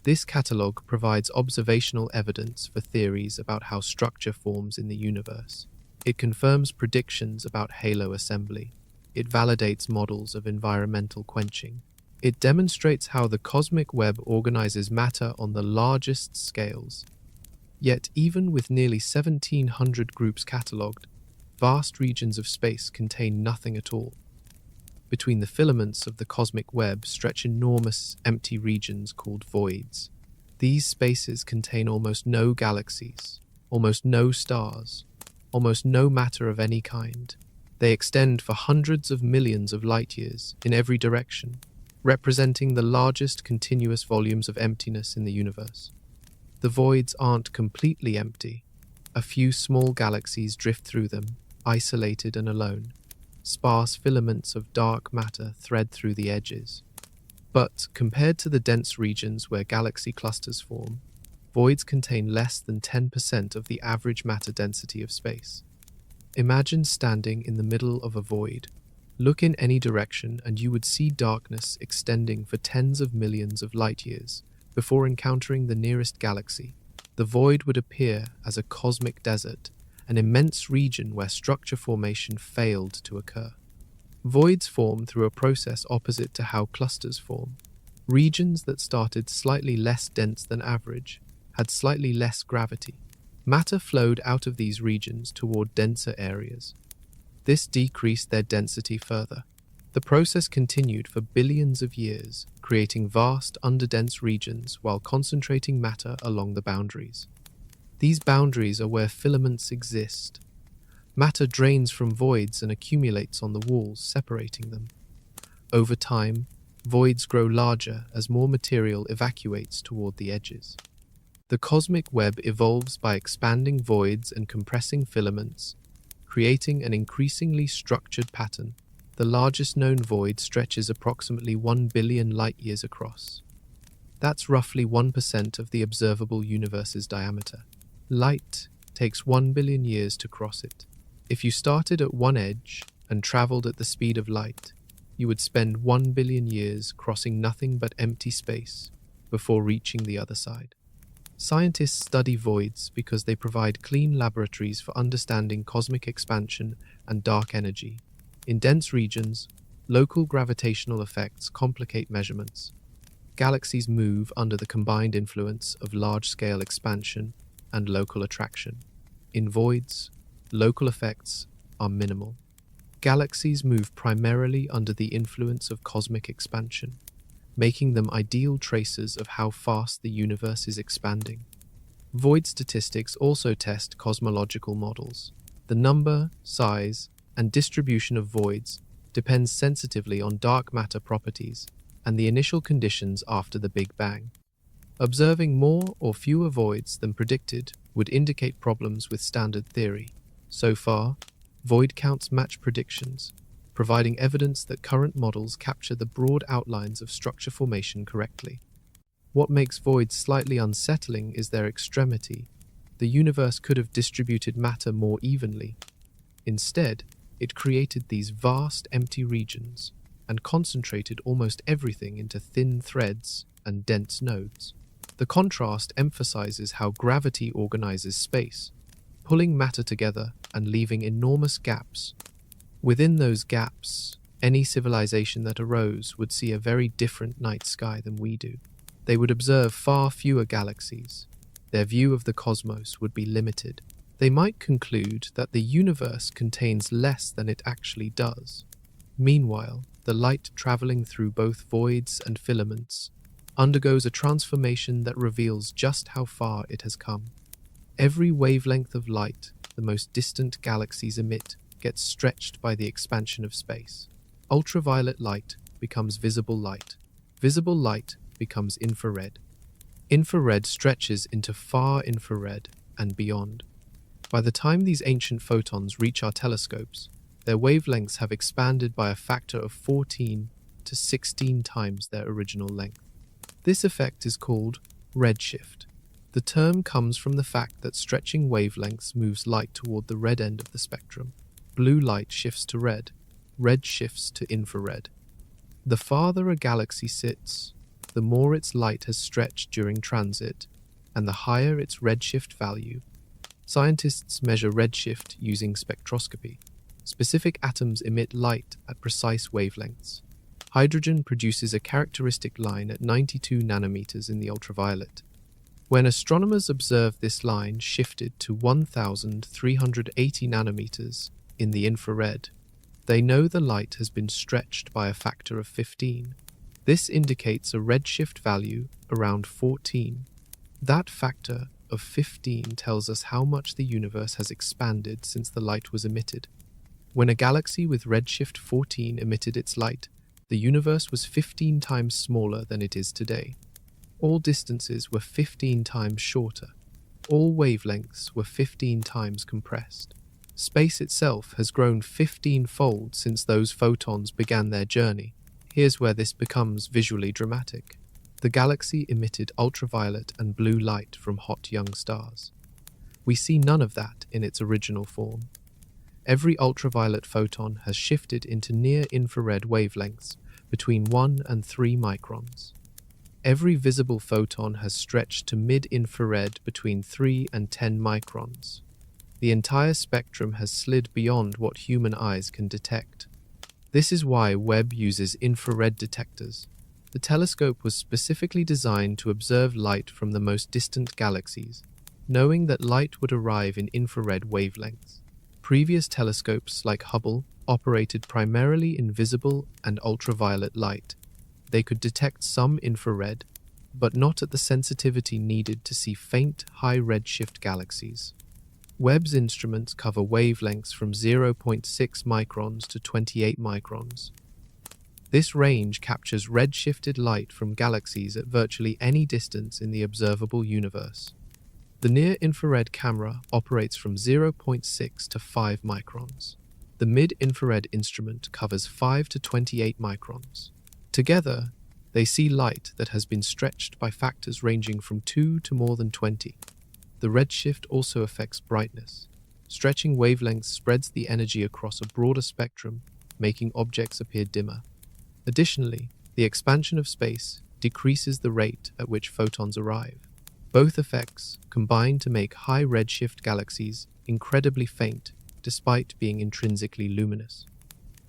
This catalogue provides observational evidence for theories about how structure forms in the universe. It confirms predictions about halo assembly. It validates models of environmental quenching. It demonstrates how the cosmic web organizes matter on the largest scales. Yet, even with nearly 1,700 groups catalogued, vast regions of space contain nothing at all. Between the filaments of the cosmic web stretch enormous empty regions called voids. These spaces contain almost no galaxies, almost no stars, almost no matter of any kind. They extend for hundreds of millions of light years in every direction, representing the largest continuous volumes of emptiness in the universe. The voids aren't completely empty. A few small galaxies drift through them, isolated and alone. Sparse filaments of dark matter thread through the edges. But compared to the dense regions where galaxy clusters form, voids contain less than 10% of the average matter density of space. Imagine standing in the middle of a void. Look in any direction and you would see darkness extending for tens of millions of light years before encountering the nearest galaxy. The void would appear as a cosmic desert, an immense region where structure formation failed to occur. Voids form through a process opposite to how clusters form. Regions that started slightly less dense than average had slightly less gravity. Matter flowed out of these regions toward denser areas. This decreased their density further. The process continued for billions of years, creating vast underdense regions while concentrating matter along the boundaries. These boundaries are where filaments exist. Matter drains from voids and accumulates on the walls, separating them. Over time, voids grow larger as more material evacuates toward the edges. The cosmic web evolves by expanding voids and compressing filaments, creating an increasingly structured pattern. The largest known void stretches approximately 1 billion light-years across. That's roughly 1% of the observable universe's diameter. Light takes 1 billion years to cross it. If you started at one edge and traveled at the speed of light, you would spend 1 billion years crossing nothing but empty space before reaching the other side. Scientists study voids because they provide clean laboratories for understanding cosmic expansion and dark energy. In dense regions, local gravitational effects complicate measurements. Galaxies move under the combined influence of large-scale expansion and local attraction. In voids, local effects are minimal. Galaxies move primarily under the influence of cosmic expansion, making them ideal tracers of how fast the universe is expanding. Void statistics also test cosmological models. The number, size, and distribution of voids depends sensitively on dark matter properties and the initial conditions after the Big Bang. Observing more or fewer voids than predicted would indicate problems with standard theory. So far, void counts match predictions, providing evidence that current models capture the broad outlines of structure formation correctly. What makes voids slightly unsettling is their extremity. The universe could have distributed matter more evenly. Instead, it created these vast empty regions and concentrated almost everything into thin threads and dense nodes. The contrast emphasizes how gravity organizes space, pulling matter together and leaving enormous gaps. Within those gaps, any civilization that arose would see a very different night sky than we do. They would observe far fewer galaxies. Their view of the cosmos would be limited. They might conclude that the universe contains less than it actually does. Meanwhile, the light traveling through both voids and filaments undergoes a transformation that reveals just how far it has come. Every wavelength of light the most distant galaxies emit gets stretched by the expansion of space. Ultraviolet light becomes visible light. Visible light becomes infrared. Infrared stretches into far infrared and beyond. By the time these ancient photons reach our telescopes, their wavelengths have expanded by a factor of 14 to 16 times their original length. This effect is called redshift. The term comes from the fact that stretching wavelengths moves light toward the red end of the spectrum. Blue light shifts to red shifts to infrared. The farther a galaxy sits, the more its light has stretched during transit, and the higher its redshift value. Scientists measure redshift using spectroscopy. Specific atoms emit light at precise wavelengths. Hydrogen produces a characteristic line at 92 nanometers in the ultraviolet. When astronomers observe this line shifted to 1,380 nanometers in the infrared, they know the light has been stretched by a factor of 15. This indicates a redshift value around 14. That factor of 15 tells us how much the universe has expanded since the light was emitted. When a galaxy with redshift 14 emitted its light, the universe was 15 times smaller than it is today. All distances were 15 times shorter. All wavelengths were 15 times compressed. Space itself has grown 15-fold since those photons began their journey. Here's where this becomes visually dramatic. The galaxy emitted ultraviolet and blue light from hot young stars. We see none of that in its original form. Every ultraviolet photon has shifted into near-infrared wavelengths between 1 and 3 microns. Every visible photon has stretched to mid-infrared between 3 and 10 microns. The entire spectrum has slid beyond what human eyes can detect. This is why Webb uses infrared detectors. The telescope was specifically designed to observe light from the most distant galaxies, knowing that light would arrive in infrared wavelengths. Previous telescopes, like Hubble, operated primarily in visible and ultraviolet light. They could detect some infrared, but not at the sensitivity needed to see faint, high redshift galaxies. Webb's instruments cover wavelengths from 0.6 microns to 28 microns. This range captures redshifted light from galaxies at virtually any distance in the observable universe. The near-infrared camera operates from 0.6 to 5 microns. The mid-infrared instrument covers 5 to 28 microns. Together, they see light that has been stretched by factors ranging from 2 to more than 20. The redshift also affects brightness. Stretching wavelengths spreads the energy across a broader spectrum, making objects appear dimmer. Additionally, the expansion of space decreases the rate at which photons arrive. Both effects combine to make high redshift galaxies incredibly faint despite being intrinsically luminous.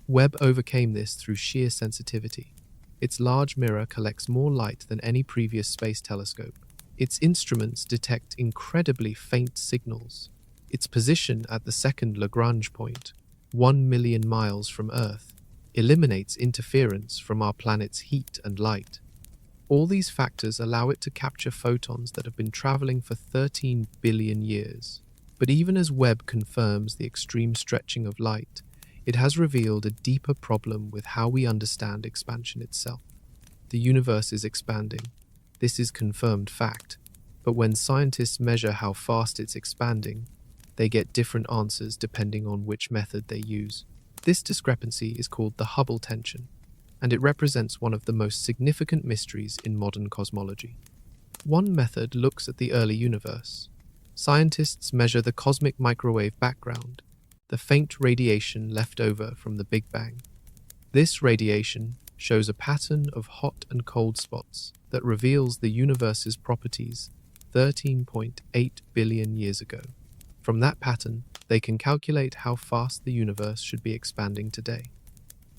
Webb overcame this through sheer sensitivity. Its large mirror collects more light than any previous space telescope. Its instruments detect incredibly faint signals. Its position at the second Lagrange point, 1 million miles from Earth, eliminates interference from our planet's heat and light. All these factors allow it to capture photons that have been traveling for 13 billion years. But even as Webb confirms the extreme stretching of light, it has revealed a deeper problem with how we understand expansion itself. The universe is expanding. This is confirmed fact. But when scientists measure how fast it's expanding, they get different answers depending on which method they use. This discrepancy is called the Hubble tension, and it represents one of the most significant mysteries in modern cosmology. One method looks at the early universe. Scientists measure the cosmic microwave background, the faint radiation left over from the Big Bang. This radiation shows a pattern of hot and cold spots that reveals the universe's properties 13.8 billion years ago. From that pattern, they can calculate how fast the universe should be expanding today.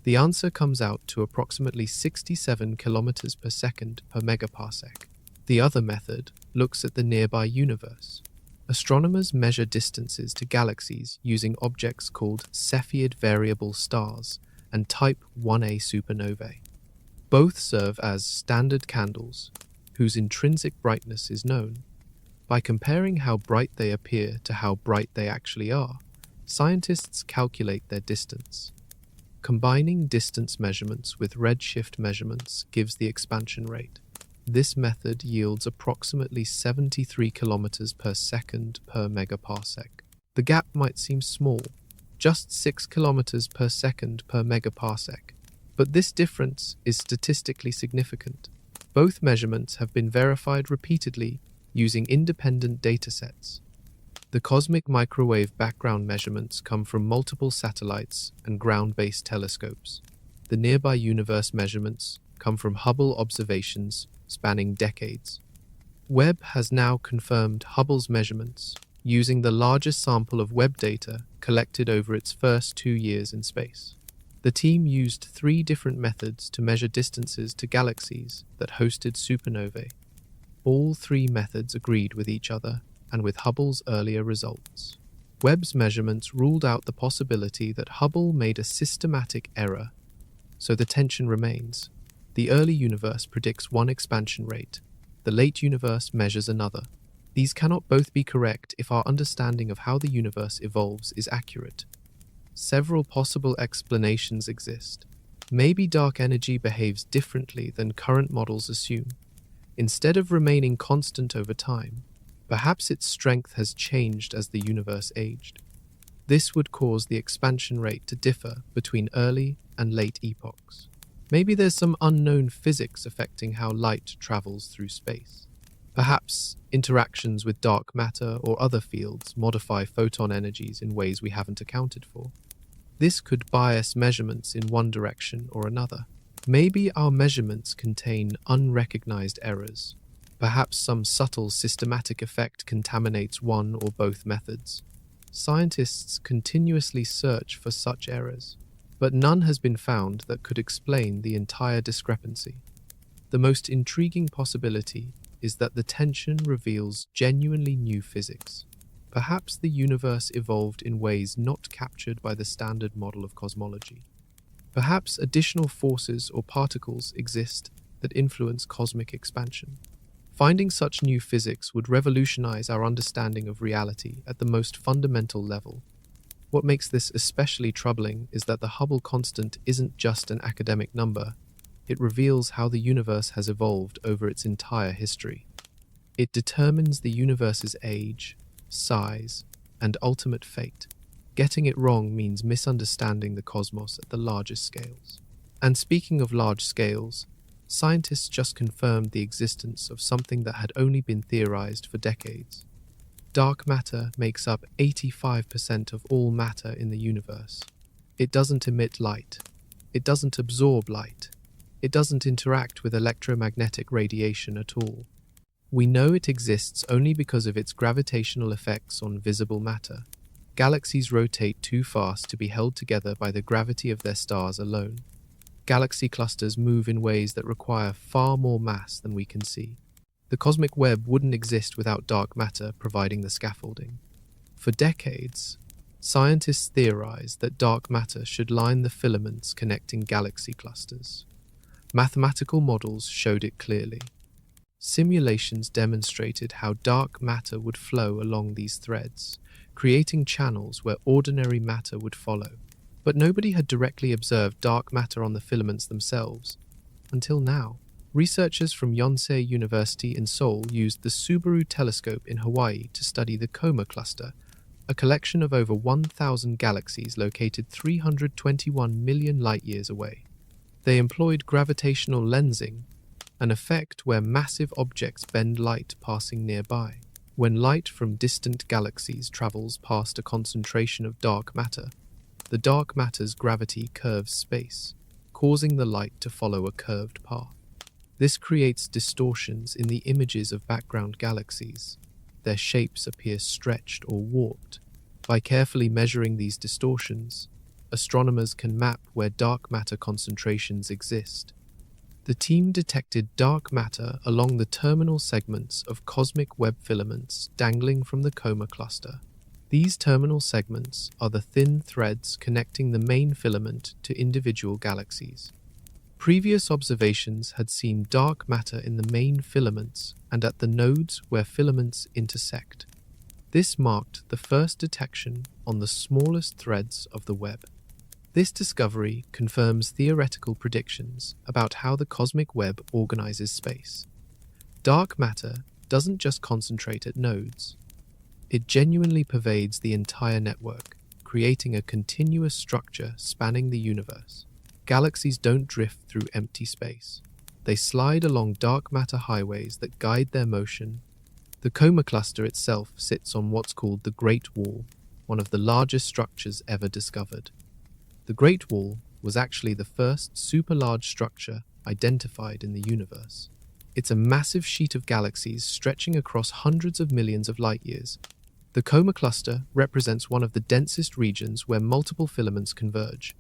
The answer comes out to approximately 67 kilometers per second per megaparsec. The other method looks at the nearby universe. Astronomers measure distances to galaxies using objects called Cepheid variable stars and Type 1a supernovae. Both serve as standard candles, whose intrinsic brightness is known. By comparing how bright they appear to how bright they actually are, scientists calculate their distance. Combining distance measurements with redshift measurements gives the expansion rate. This method yields approximately 73 kilometers per second per megaparsec. The gap might seem small, just 6 kilometers per second per megaparsec, but this difference is statistically significant. Both measurements have been verified repeatedly using independent datasets. The cosmic microwave background measurements come from multiple satellites and ground-based telescopes. The nearby universe measurements come from Hubble observations spanning decades. Webb has now confirmed Hubble's measurements using the largest sample of Webb data collected over its first 2 years in space. The team used 3 different methods to measure distances to galaxies that hosted supernovae. All 3 methods agreed with each other and with Hubble's earlier results. Webb's measurements ruled out the possibility that Hubble made a systematic error, so the tension remains. The early universe predicts one expansion rate, The late universe measures another. These cannot both be correct if our understanding of how the universe evolves is accurate. Several possible explanations exist. Maybe dark energy behaves differently than current models assume. Instead of remaining constant over time, perhaps its strength has changed as the universe aged. This would cause the expansion rate to differ between early and late epochs. Maybe there's some unknown physics affecting how light travels through space. Perhaps interactions with dark matter or other fields modify photon energies in ways we haven't accounted for. This could bias measurements in one direction or another. Maybe our measurements contain unrecognized errors. Perhaps some subtle systematic effect contaminates one or both methods. Scientists continuously search for such errors, but none has been found that could explain the entire discrepancy. The most intriguing possibility is that the tension reveals genuinely new physics. Perhaps the universe evolved in ways not captured by the standard model of cosmology. Perhaps additional forces or particles exist that influence cosmic expansion. Finding such new physics would revolutionize our understanding of reality at the most fundamental level. What makes this especially troubling is that the Hubble constant isn't just an academic number. It reveals how the universe has evolved over its entire history. It determines the universe's age, size, and ultimate fate. Getting it wrong means misunderstanding the cosmos at the largest scales. And speaking of large scales, scientists just confirmed the existence of something that had only been theorized for decades. Dark matter makes up 85% of all matter in the universe. It doesn't emit light. It doesn't absorb light. It doesn't interact with electromagnetic radiation at all. We know it exists only because of its gravitational effects on visible matter. Galaxies rotate too fast to be held together by the gravity of their stars alone. Galaxy clusters move in ways that require far more mass than we can see. The cosmic web wouldn't exist without dark matter providing the scaffolding. For decades, scientists theorized that dark matter should line the filaments connecting galaxy clusters. Mathematical models showed it clearly. Simulations demonstrated how dark matter would flow along these threads, creating channels where ordinary matter would follow. But nobody had directly observed dark matter on the filaments themselves. Until now, researchers from Yonsei University in Seoul used the Subaru telescope in Hawaii to study the Coma cluster, a collection of over 1,000 galaxies located 321 million light-years away. They employed gravitational lensing, an effect where massive objects bend light passing nearby. When light from distant galaxies travels past a concentration of dark matter, the dark matter's gravity curves space, causing the light to follow a curved path. This creates distortions in the images of background galaxies. Their shapes appear stretched or warped. By carefully measuring these distortions, astronomers can map where dark matter concentrations exist. The team detected dark matter along the terminal segments of cosmic web filaments dangling from the Coma cluster. These terminal segments are the thin threads connecting the main filament to individual galaxies. Previous observations had seen dark matter in the main filaments and at the nodes where filaments intersect. This marked the first detection on the smallest threads of the web. This discovery confirms theoretical predictions about how the cosmic web organizes space. Dark matter doesn't just concentrate at nodes. It genuinely pervades the entire network, creating a continuous structure spanning the universe. Galaxies don't drift through empty space. They slide along dark matter highways that guide their motion. The Coma cluster itself sits on what's called the Great Wall, one of the largest structures ever discovered. The Great Wall was actually the first super-large structure identified in the universe. It's a massive sheet of galaxies stretching across hundreds of millions of light-years. The Coma cluster represents one of the densest regions where multiple filaments converge.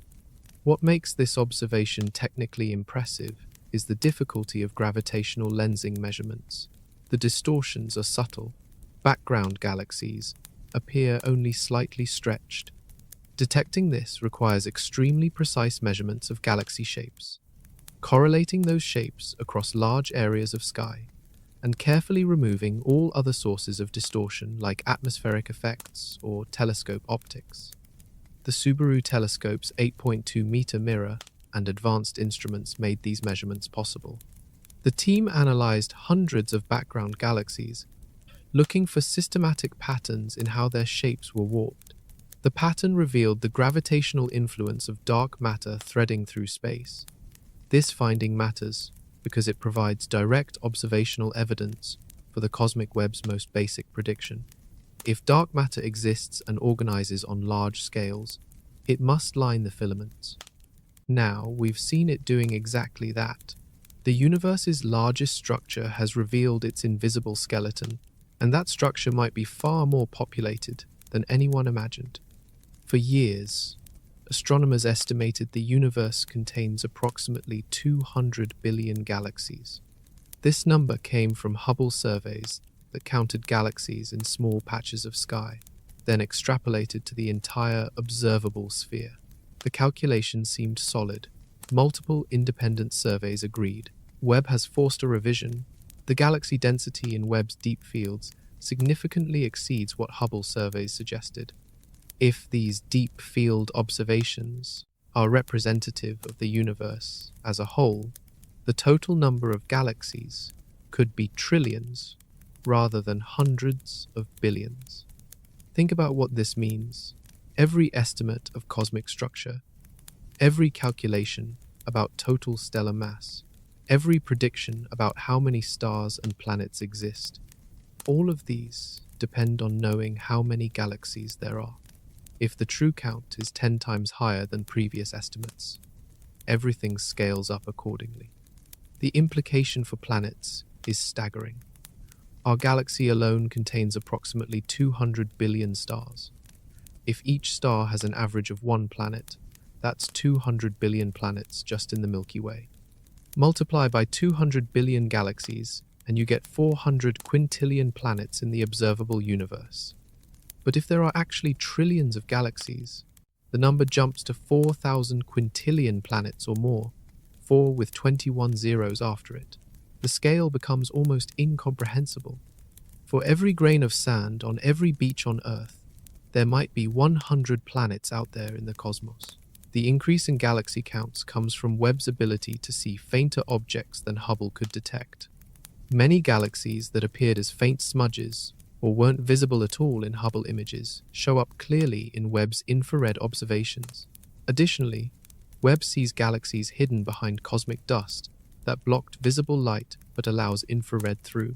What makes this observation technically impressive is the difficulty of gravitational lensing measurements. The distortions are subtle. Background galaxies appear only slightly stretched. Detecting this requires extremely precise measurements of galaxy shapes. Correlating those shapes across large areas of sky and carefully removing all other sources of distortion like atmospheric effects or telescope optics. The Subaru telescope's 8.2-meter mirror and advanced instruments made these measurements possible. The team analyzed hundreds of background galaxies, looking for systematic patterns in how their shapes were warped. The pattern revealed the gravitational influence of dark matter threading through space. This finding matters because it provides direct observational evidence for the cosmic web's most basic prediction. If dark matter exists and organizes on large scales, it must line the filaments. Now, we've seen it doing exactly that. The universe's largest structure has revealed its invisible skeleton, and that structure might be far more populated than anyone imagined. For years, astronomers estimated the universe contains approximately 200 billion galaxies. This number came from Hubble surveys that counted galaxies in small patches of sky, then extrapolated to the entire observable sphere. The calculation seemed solid. Multiple independent surveys agreed. Webb has forced a revision. The galaxy density in Webb's deep fields significantly exceeds what Hubble surveys suggested. If these deep field observations are representative of the universe as a whole, the total number of galaxies could be trillions rather than hundreds of billions. Think about what this means. Every estimate of cosmic structure, every calculation about total stellar mass, every prediction about how many stars and planets exist, all of these depend on knowing how many galaxies there are. If the true count is 10 times higher than previous estimates, everything scales up accordingly. The implication for planets is staggering. Our galaxy alone contains approximately 200 billion stars. If each star has an average of one planet, that's 200 billion planets just in the Milky Way. Multiply by 200 billion galaxies, and you get 400 quintillion planets in the observable universe. But if there are actually trillions of galaxies, the number jumps to 4,000 quintillion planets or more, 4 with 21 zeros after it. The scale becomes almost incomprehensible. For every grain of sand on every beach on Earth, there might be 100 planets out there in the cosmos. The increase in galaxy counts comes from Webb's ability to see fainter objects than Hubble could detect. Many galaxies that appeared as faint smudges or weren't visible at all in Hubble images show up clearly in Webb's infrared observations. Additionally, Webb sees galaxies hidden behind cosmic dust that blocked visible light but allows infrared through.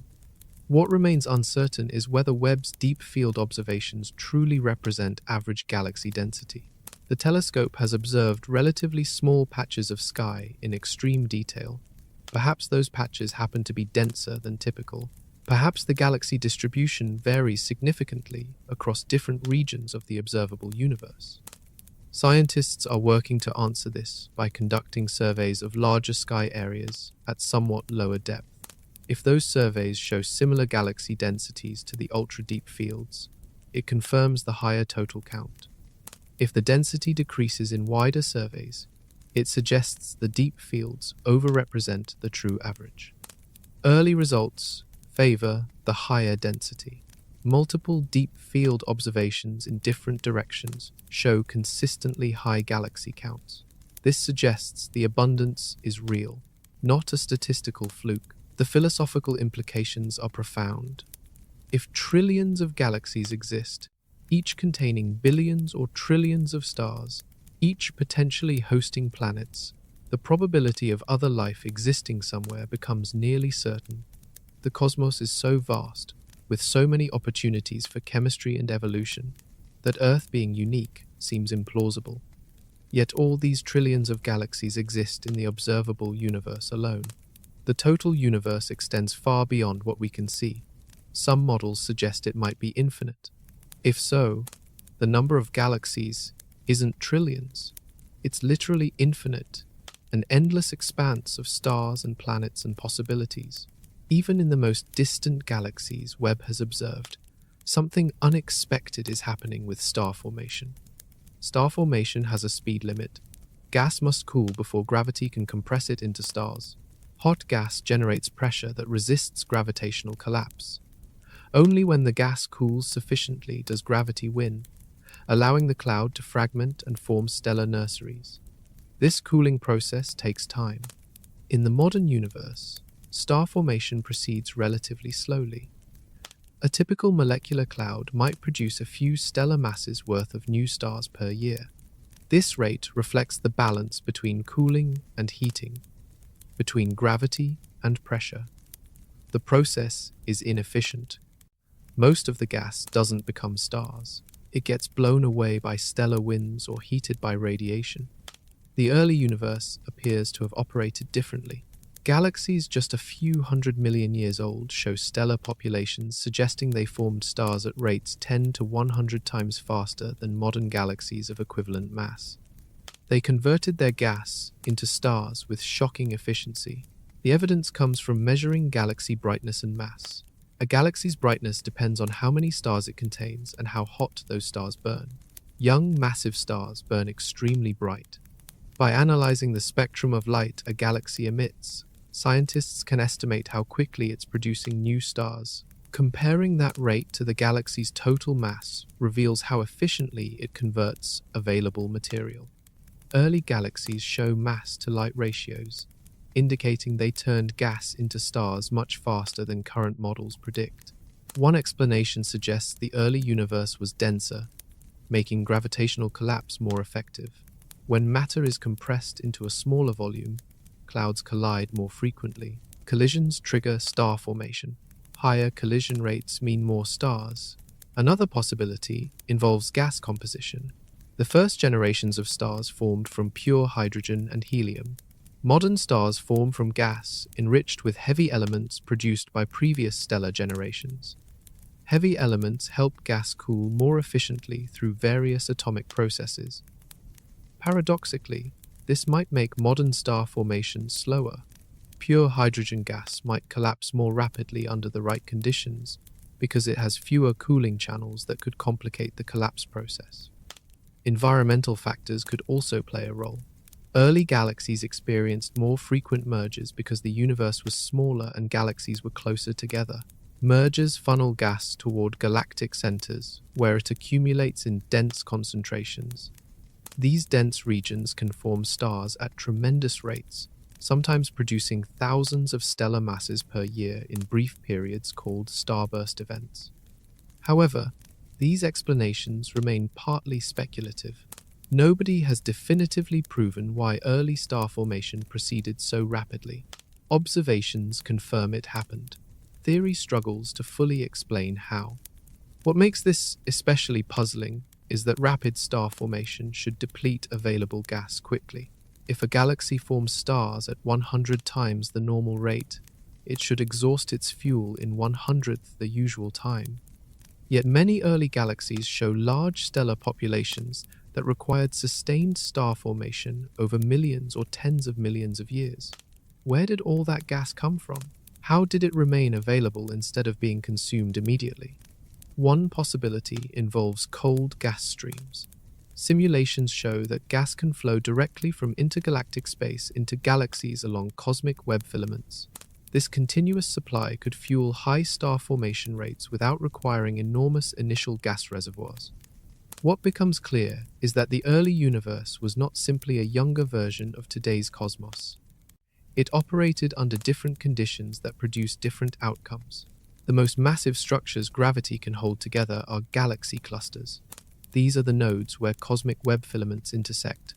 What remains uncertain is whether Webb's deep field observations truly represent average galaxy density. The telescope has observed relatively small patches of sky in extreme detail. Perhaps those patches happen to be denser than typical. Perhaps the galaxy distribution varies significantly across different regions of the observable universe. Scientists are working to answer this by conducting surveys of larger sky areas at somewhat lower depth. If those surveys show similar galaxy densities to the ultra-deep fields, it confirms the higher total count. If the density decreases in wider surveys, it suggests the deep fields overrepresent the true average. Early results favor the higher density. Multiple deep field observations in different directions show consistently high galaxy counts. This suggests the abundance is real, not a statistical fluke. The philosophical implications are profound. If trillions of galaxies exist, each containing billions or trillions of stars, each potentially hosting planets, the probability of other life existing somewhere becomes nearly certain. The cosmos is so vast, with so many opportunities for chemistry and evolution, that Earth being unique seems implausible. Yet all these trillions of galaxies exist in the observable universe alone. The total universe extends far beyond what we can see. Some models suggest it might be infinite. If so, the number of galaxies isn't trillions. It's literally infinite, an endless expanse of stars and planets and possibilities. Even in the most distant galaxies Webb has observed, something unexpected is happening with star formation. Star formation has a speed limit. Gas must cool before gravity can compress it into stars. Hot gas generates pressure that resists gravitational collapse. Only when the gas cools sufficiently does gravity win, allowing the cloud to fragment and form stellar nurseries. This cooling process takes time. In the modern universe, star formation proceeds relatively slowly. A typical molecular cloud might produce a few stellar masses worth of new stars per year. This rate reflects the balance between cooling and heating, between gravity and pressure. The process is inefficient. Most of the gas doesn't become stars. It gets blown away by stellar winds or heated by radiation. The early universe appears to have operated differently. Galaxies just a few 100 million years old show stellar populations suggesting they formed stars at rates 10 to 100 times faster than modern galaxies of equivalent mass. They converted their gas into stars with shocking efficiency. The evidence comes from measuring galaxy brightness and mass. A galaxy's brightness depends on how many stars it contains and how hot those stars burn. Young, massive stars burn extremely bright. By analyzing the spectrum of light a galaxy emits, scientists can estimate how quickly it's producing new stars. Comparing that rate to the galaxy's total mass reveals how efficiently it converts available material. Early galaxies show mass-to-light ratios, indicating they turned gas into stars much faster than current models predict. One explanation suggests the early universe was denser, making gravitational collapse more effective. When matter is compressed into a smaller volume, clouds collide more frequently. Collisions trigger star formation. Higher collision rates mean more stars. Another possibility involves gas composition. The first generations of stars formed from pure hydrogen and helium. Modern stars form from gas enriched with heavy elements produced by previous stellar generations. Heavy elements help gas cool more efficiently through various atomic processes. Paradoxically, this might make modern star formation slower. Pure hydrogen gas might collapse more rapidly under the right conditions because it has fewer cooling channels that could complicate the collapse process. Environmental factors could also play a role. Early galaxies experienced more frequent mergers because the universe was smaller and galaxies were closer together. Mergers funnel gas toward galactic centers, where it accumulates in dense concentrations. These dense regions can form stars at tremendous rates, sometimes producing thousands of stellar masses per year in brief periods called starburst events. However, these explanations remain partly speculative. Nobody has definitively proven why early star formation proceeded so rapidly. Observations confirm it happened. Theory struggles to fully explain how. What makes this especially puzzling is that rapid star formation should deplete available gas quickly. If a galaxy forms stars at 100 times the normal rate, it should exhaust its fuel in 1/100th the usual time. Yet many early galaxies show large stellar populations that required sustained star formation over millions or tens of millions of years. Where did all that gas come from? How did it remain available instead of being consumed immediately? One possibility involves cold gas streams. Simulations show that gas can flow directly from intergalactic space into galaxies along cosmic web filaments. This continuous supply could fuel high star formation rates without requiring enormous initial gas reservoirs. What becomes clear is that the early universe was not simply a younger version of today's cosmos. It operated under different conditions that produced different outcomes. The most massive structures gravity can hold together are galaxy clusters. These are the nodes where cosmic web filaments intersect,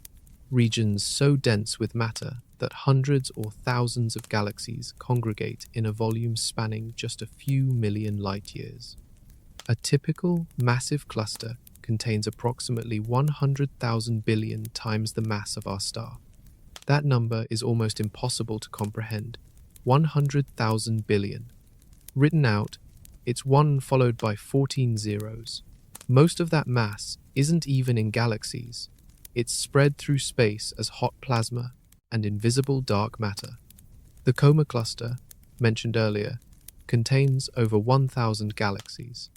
regions so dense with matter that hundreds or thousands of galaxies congregate in a volume spanning just a few million light-years. A typical massive cluster contains approximately 100,000 billion times the mass of our star. That number is almost impossible to comprehend. 100,000 billion. Written out, it's 1 followed by 14 zeros. Most of that mass isn't even in galaxies. It's spread through space as hot plasma and invisible dark matter. The Coma cluster, mentioned earlier, contains over 1,000 galaxies.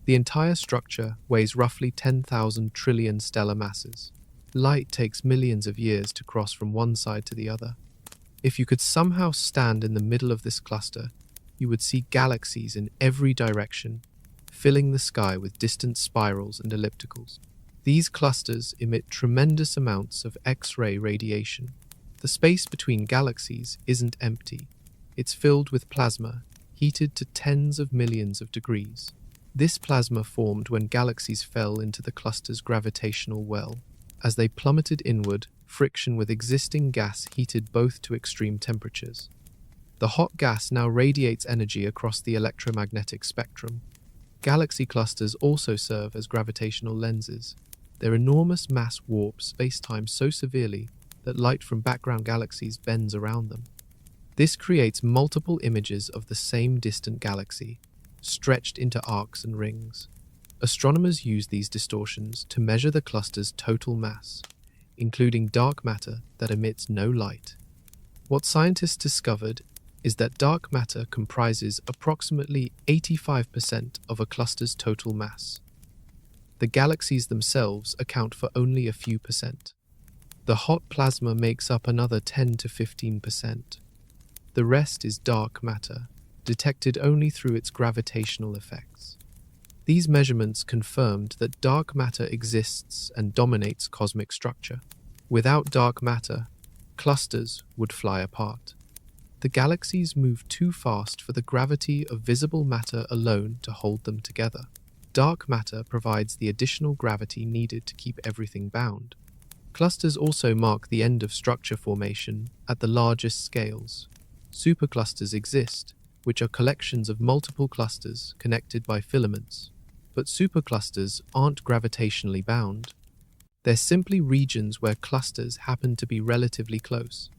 The entire structure weighs roughly 10,000 trillion stellar masses. Light takes millions of years to cross from one side to the other. If you could somehow stand in the middle of this cluster, you would see galaxies in every direction, filling the sky with distant spirals and ellipticals. These clusters emit tremendous amounts of X-ray radiation. The space between galaxies isn't empty. It's filled with plasma, heated to tens of millions of degrees. This plasma formed when galaxies fell into the cluster's gravitational well. As they plummeted inward, friction with existing gas heated both to extreme temperatures. The hot gas now radiates energy across the electromagnetic spectrum. Galaxy clusters also serve as gravitational lenses. Their enormous mass warps space-time so severely that light from background galaxies bends around them. This creates multiple images of the same distant galaxy, stretched into arcs and rings. Astronomers use these distortions to measure the cluster's total mass, including dark matter that emits no light. What scientists discovered is that dark matter comprises approximately 85% of a cluster's total mass. The galaxies themselves account for only a few percent. The hot plasma makes up another 10 to 15%. The rest is dark matter, detected only through its gravitational effects. These measurements confirmed that dark matter exists and dominates cosmic structure. Without dark matter, clusters would fly apart. The galaxies move too fast for the gravity of visible matter alone to hold them together. Dark matter provides the additional gravity needed to keep everything bound. Clusters also mark the end of structure formation at the largest scales. Superclusters exist, which are collections of multiple clusters connected by filaments. But superclusters aren't gravitationally bound. They're simply regions where clusters happen to be relatively close.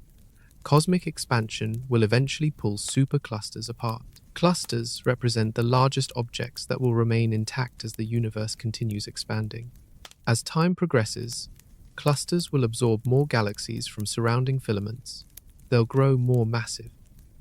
Cosmic expansion will eventually pull superclusters apart. Clusters represent the largest objects that will remain intact as the universe continues expanding. As time progresses, clusters will absorb more galaxies from surrounding filaments. They'll grow more massive.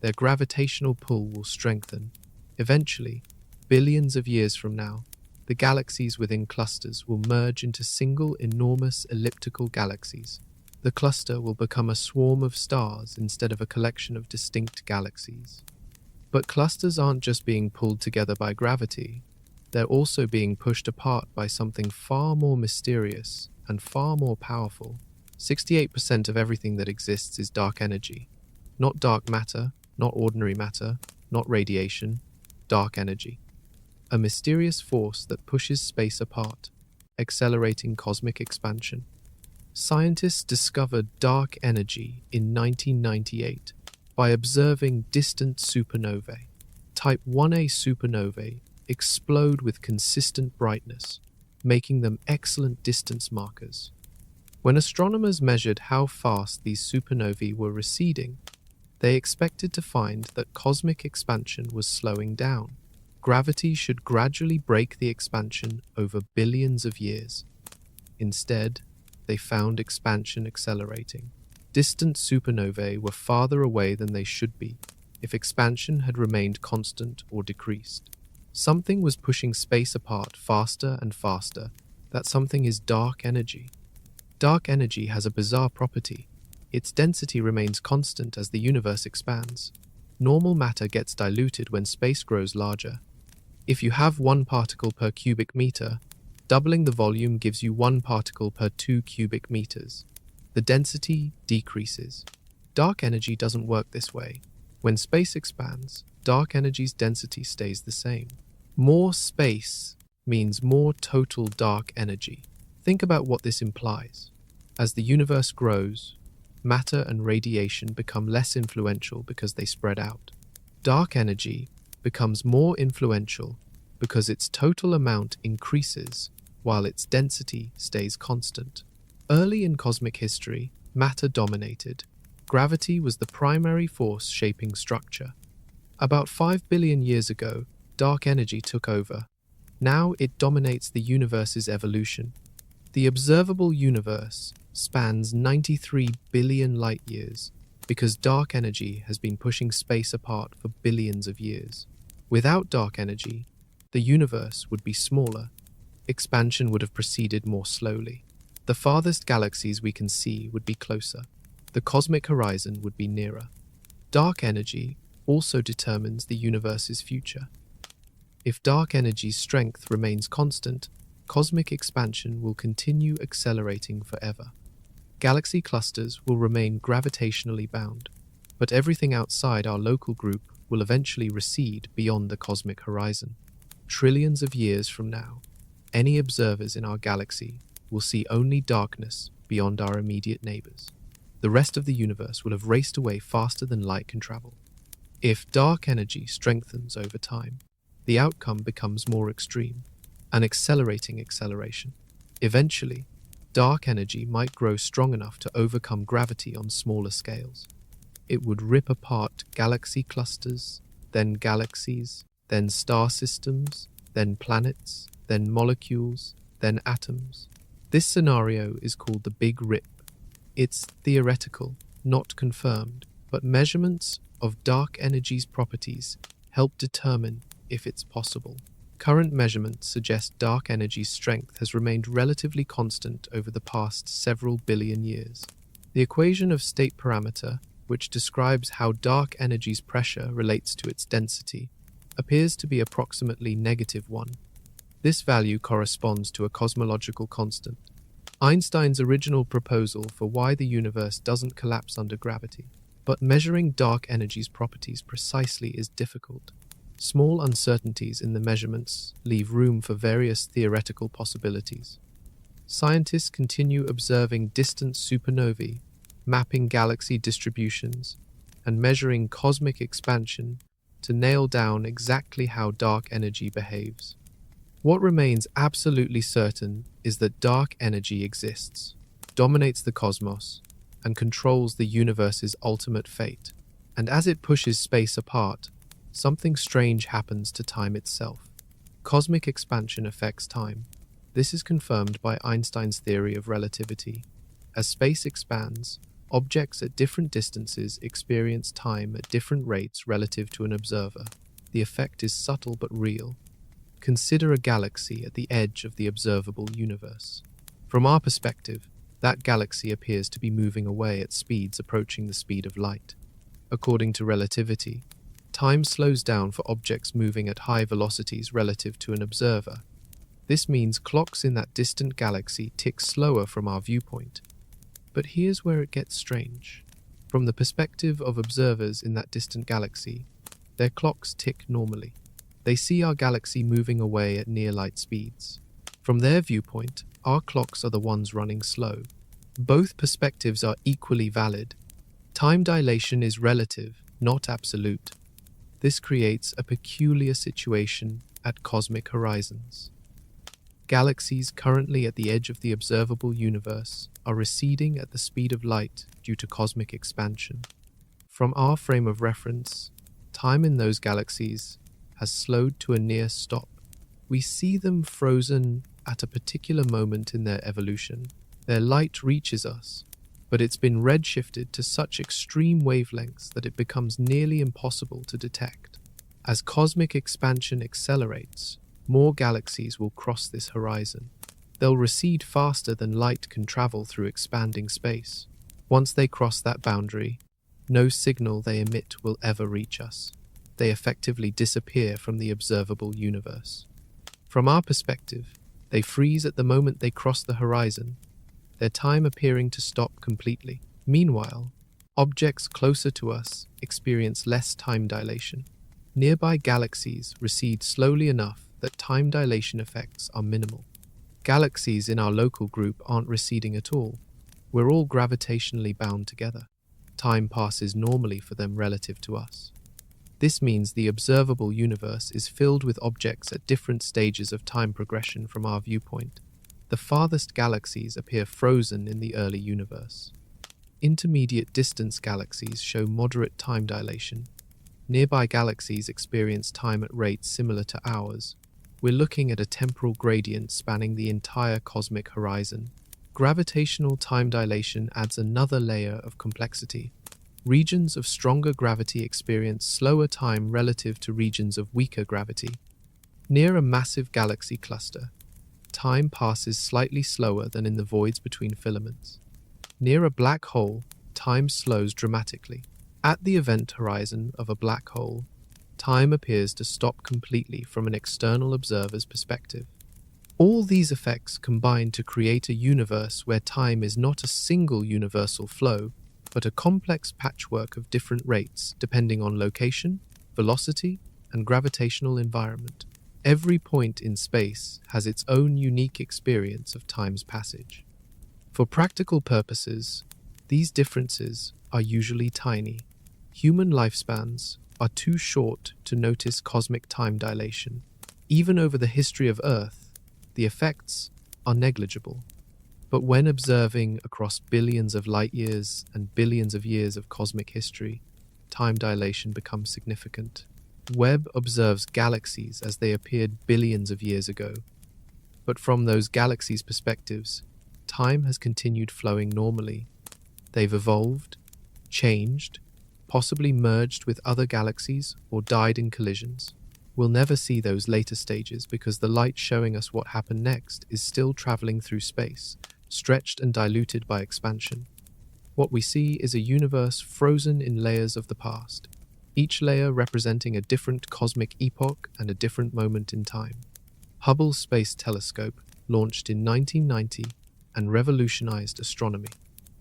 Their gravitational pull will strengthen. Eventually, billions of years from now, the galaxies within clusters will merge into single enormous elliptical galaxies. The cluster will become a swarm of stars instead of a collection of distinct galaxies. But clusters aren't just being pulled together by gravity. They're also being pushed apart by something far more mysterious and far more powerful. 68% of everything that exists is dark energy. Not dark matter, not ordinary matter, not radiation, dark energy. A mysterious force that pushes space apart, accelerating cosmic expansion. Scientists discovered dark energy in 1998 by observing distant supernovae. Type 1a supernovae explode with consistent brightness, making them excellent distance markers. When astronomers measured how fast these supernovae were receding, they expected to find that cosmic expansion was slowing down. Gravity should gradually break the expansion over billions of years. Instead, they found expansion accelerating. Distant supernovae were farther away than they should be if expansion had remained constant or decreased. Something was pushing space apart faster and faster. That something is dark energy. Dark energy has a bizarre property. Its density remains constant as the universe expands. Normal matter gets diluted when space grows larger. If you have 1 particle per cubic meter, doubling the volume gives you 1 particle per 2 cubic meters. The density decreases. Dark energy doesn't work this way. When space expands, dark energy's density stays the same. More space means more total dark energy. Think about what this implies. As the universe grows, matter and radiation become less influential because they spread out. Dark energy becomes more influential because its total amount increases while its density stays constant. Early in cosmic history, matter dominated. Gravity was the primary force shaping structure. About 5 billion years ago, dark energy took over. Now it dominates the universe's evolution. The observable universe spans 93 billion light years because dark energy has been pushing space apart for billions of years. Without dark energy, the universe would be smaller. Expansion would have proceeded more slowly. The farthest galaxies we can see would be closer. the cosmic horizon would be nearer. Dark energy also determines the universe's future. If dark energy's strength remains constant, cosmic expansion will continue accelerating forever. Galaxy clusters will remain gravitationally bound, but everything outside our local group will eventually recede beyond the cosmic horizon. Trillions of years from now, any observers in our galaxy will see only darkness beyond our immediate neighbors. The rest of the universe will have raced away faster than light can travel. If dark energy strengthens over time, the outcome becomes more extreme, an accelerating acceleration. Eventually, dark energy might grow strong enough to overcome gravity on smaller scales. It would rip apart galaxy clusters, then galaxies, then star systems, then planets, then molecules, then atoms. This scenario is called the Big Rip. It's theoretical, not confirmed, but measurements of dark energy's properties help determine if it's possible. Current measurements suggest dark energy's strength has remained relatively constant over the past several billion years. The equation of state parameter, which describes how dark energy's pressure relates to its density, appears to be approximately -1. This value corresponds to a cosmological constant, Einstein's original proposal for why the universe doesn't collapse under gravity. But measuring dark energy's properties precisely is difficult. Small uncertainties in the measurements leave room for various theoretical possibilities. Scientists continue observing distant supernovae, mapping galaxy distributions, and measuring cosmic expansion to nail down exactly how dark energy behaves. What remains absolutely certain is that dark energy exists, dominates the cosmos, and controls the universe's ultimate fate. And as it pushes space apart, something strange happens to time itself. Cosmic expansion affects time. This is confirmed by Einstein's theory of relativity. As space expands, objects at different distances experience time at different rates relative to an observer. The effect is subtle but real. Consider a galaxy at the edge of the observable universe. From our perspective, that galaxy appears to be moving away at speeds approaching the speed of light. According to relativity, time slows down for objects moving at high velocities relative to an observer. This means clocks in that distant galaxy tick slower from our viewpoint. But here's where it gets strange. From the perspective of observers in that distant galaxy, their clocks tick normally. They see our galaxy moving away at near light speeds. From their viewpoint, our clocks are the ones running slow. Both perspectives are equally valid. Time dilation is relative, not absolute. This creates a peculiar situation at cosmic horizons. Galaxies currently at the edge of the observable universe are receding at the speed of light due to cosmic expansion. From our frame of reference, time in those galaxies has slowed to a near stop. We see them frozen at a particular moment in their evolution. Their light reaches us, but it's been redshifted to such extreme wavelengths that it becomes nearly impossible to detect. As cosmic expansion accelerates, more galaxies will cross this horizon. They'll recede faster than light can travel through expanding space. Once they cross that boundary, no signal they emit will ever reach us. They effectively disappear from the observable universe. From our perspective, they freeze at the moment they cross the horizon, their time appearing to stop completely. Meanwhile, objects closer to us experience less time dilation. Nearby galaxies recede slowly enough that time dilation effects are minimal. Galaxies in our local group aren't receding at all. We're all gravitationally bound together. Time passes normally for them relative to us. This means the observable universe is filled with objects at different stages of time progression from our viewpoint. The farthest galaxies appear frozen in the early universe. Intermediate distance galaxies show moderate time dilation. Nearby galaxies experience time at rates similar to ours. We're looking at a temporal gradient spanning the entire cosmic horizon. Gravitational time dilation adds another layer of complexity. Regions of stronger gravity experience slower time relative to regions of weaker gravity. Near a massive galaxy cluster, time passes slightly slower than in the voids between filaments. Near a black hole, time slows dramatically. At the event horizon of a black hole, time appears to stop completely from an external observer's perspective. All these effects combine to create a universe where time is not a single universal flow, but a complex patchwork of different rates depending on location, velocity, and gravitational environment. Every point in space has its own unique experience of time's passage. For practical purposes, these differences are usually tiny. Human lifespans are too short to notice cosmic time dilation. Even over the history of Earth, the effects are negligible. But when observing across billions of light years and billions of years of cosmic history, time dilation becomes significant. Webb observes galaxies as they appeared billions of years ago. But from those galaxies' perspectives, time has continued flowing normally. They've evolved, changed, possibly merged with other galaxies or died in collisions. We'll never see those later stages because the light showing us what happened next is still traveling through space, stretched and diluted by expansion. What we see is a universe frozen in layers of the past, each layer representing a different cosmic epoch and a different moment in time. Hubble Space Telescope launched in 1990 and revolutionized astronomy.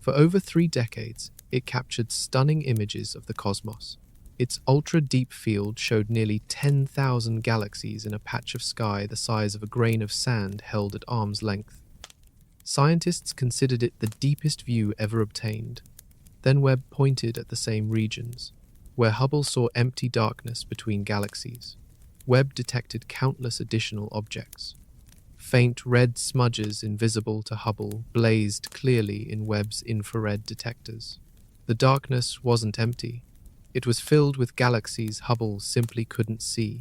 For over 3 decades, it captured stunning images of the cosmos. Its ultra-deep field showed nearly 10,000 galaxies in a patch of sky the size of a grain of sand held at arm's length. Scientists considered it the deepest view ever obtained. Then Webb pointed at the same regions, where Hubble saw empty darkness between galaxies. Webb detected countless additional objects. Faint red smudges invisible to Hubble blazed clearly in Webb's infrared detectors. The darkness wasn't empty. It was filled with galaxies Hubble simply couldn't see.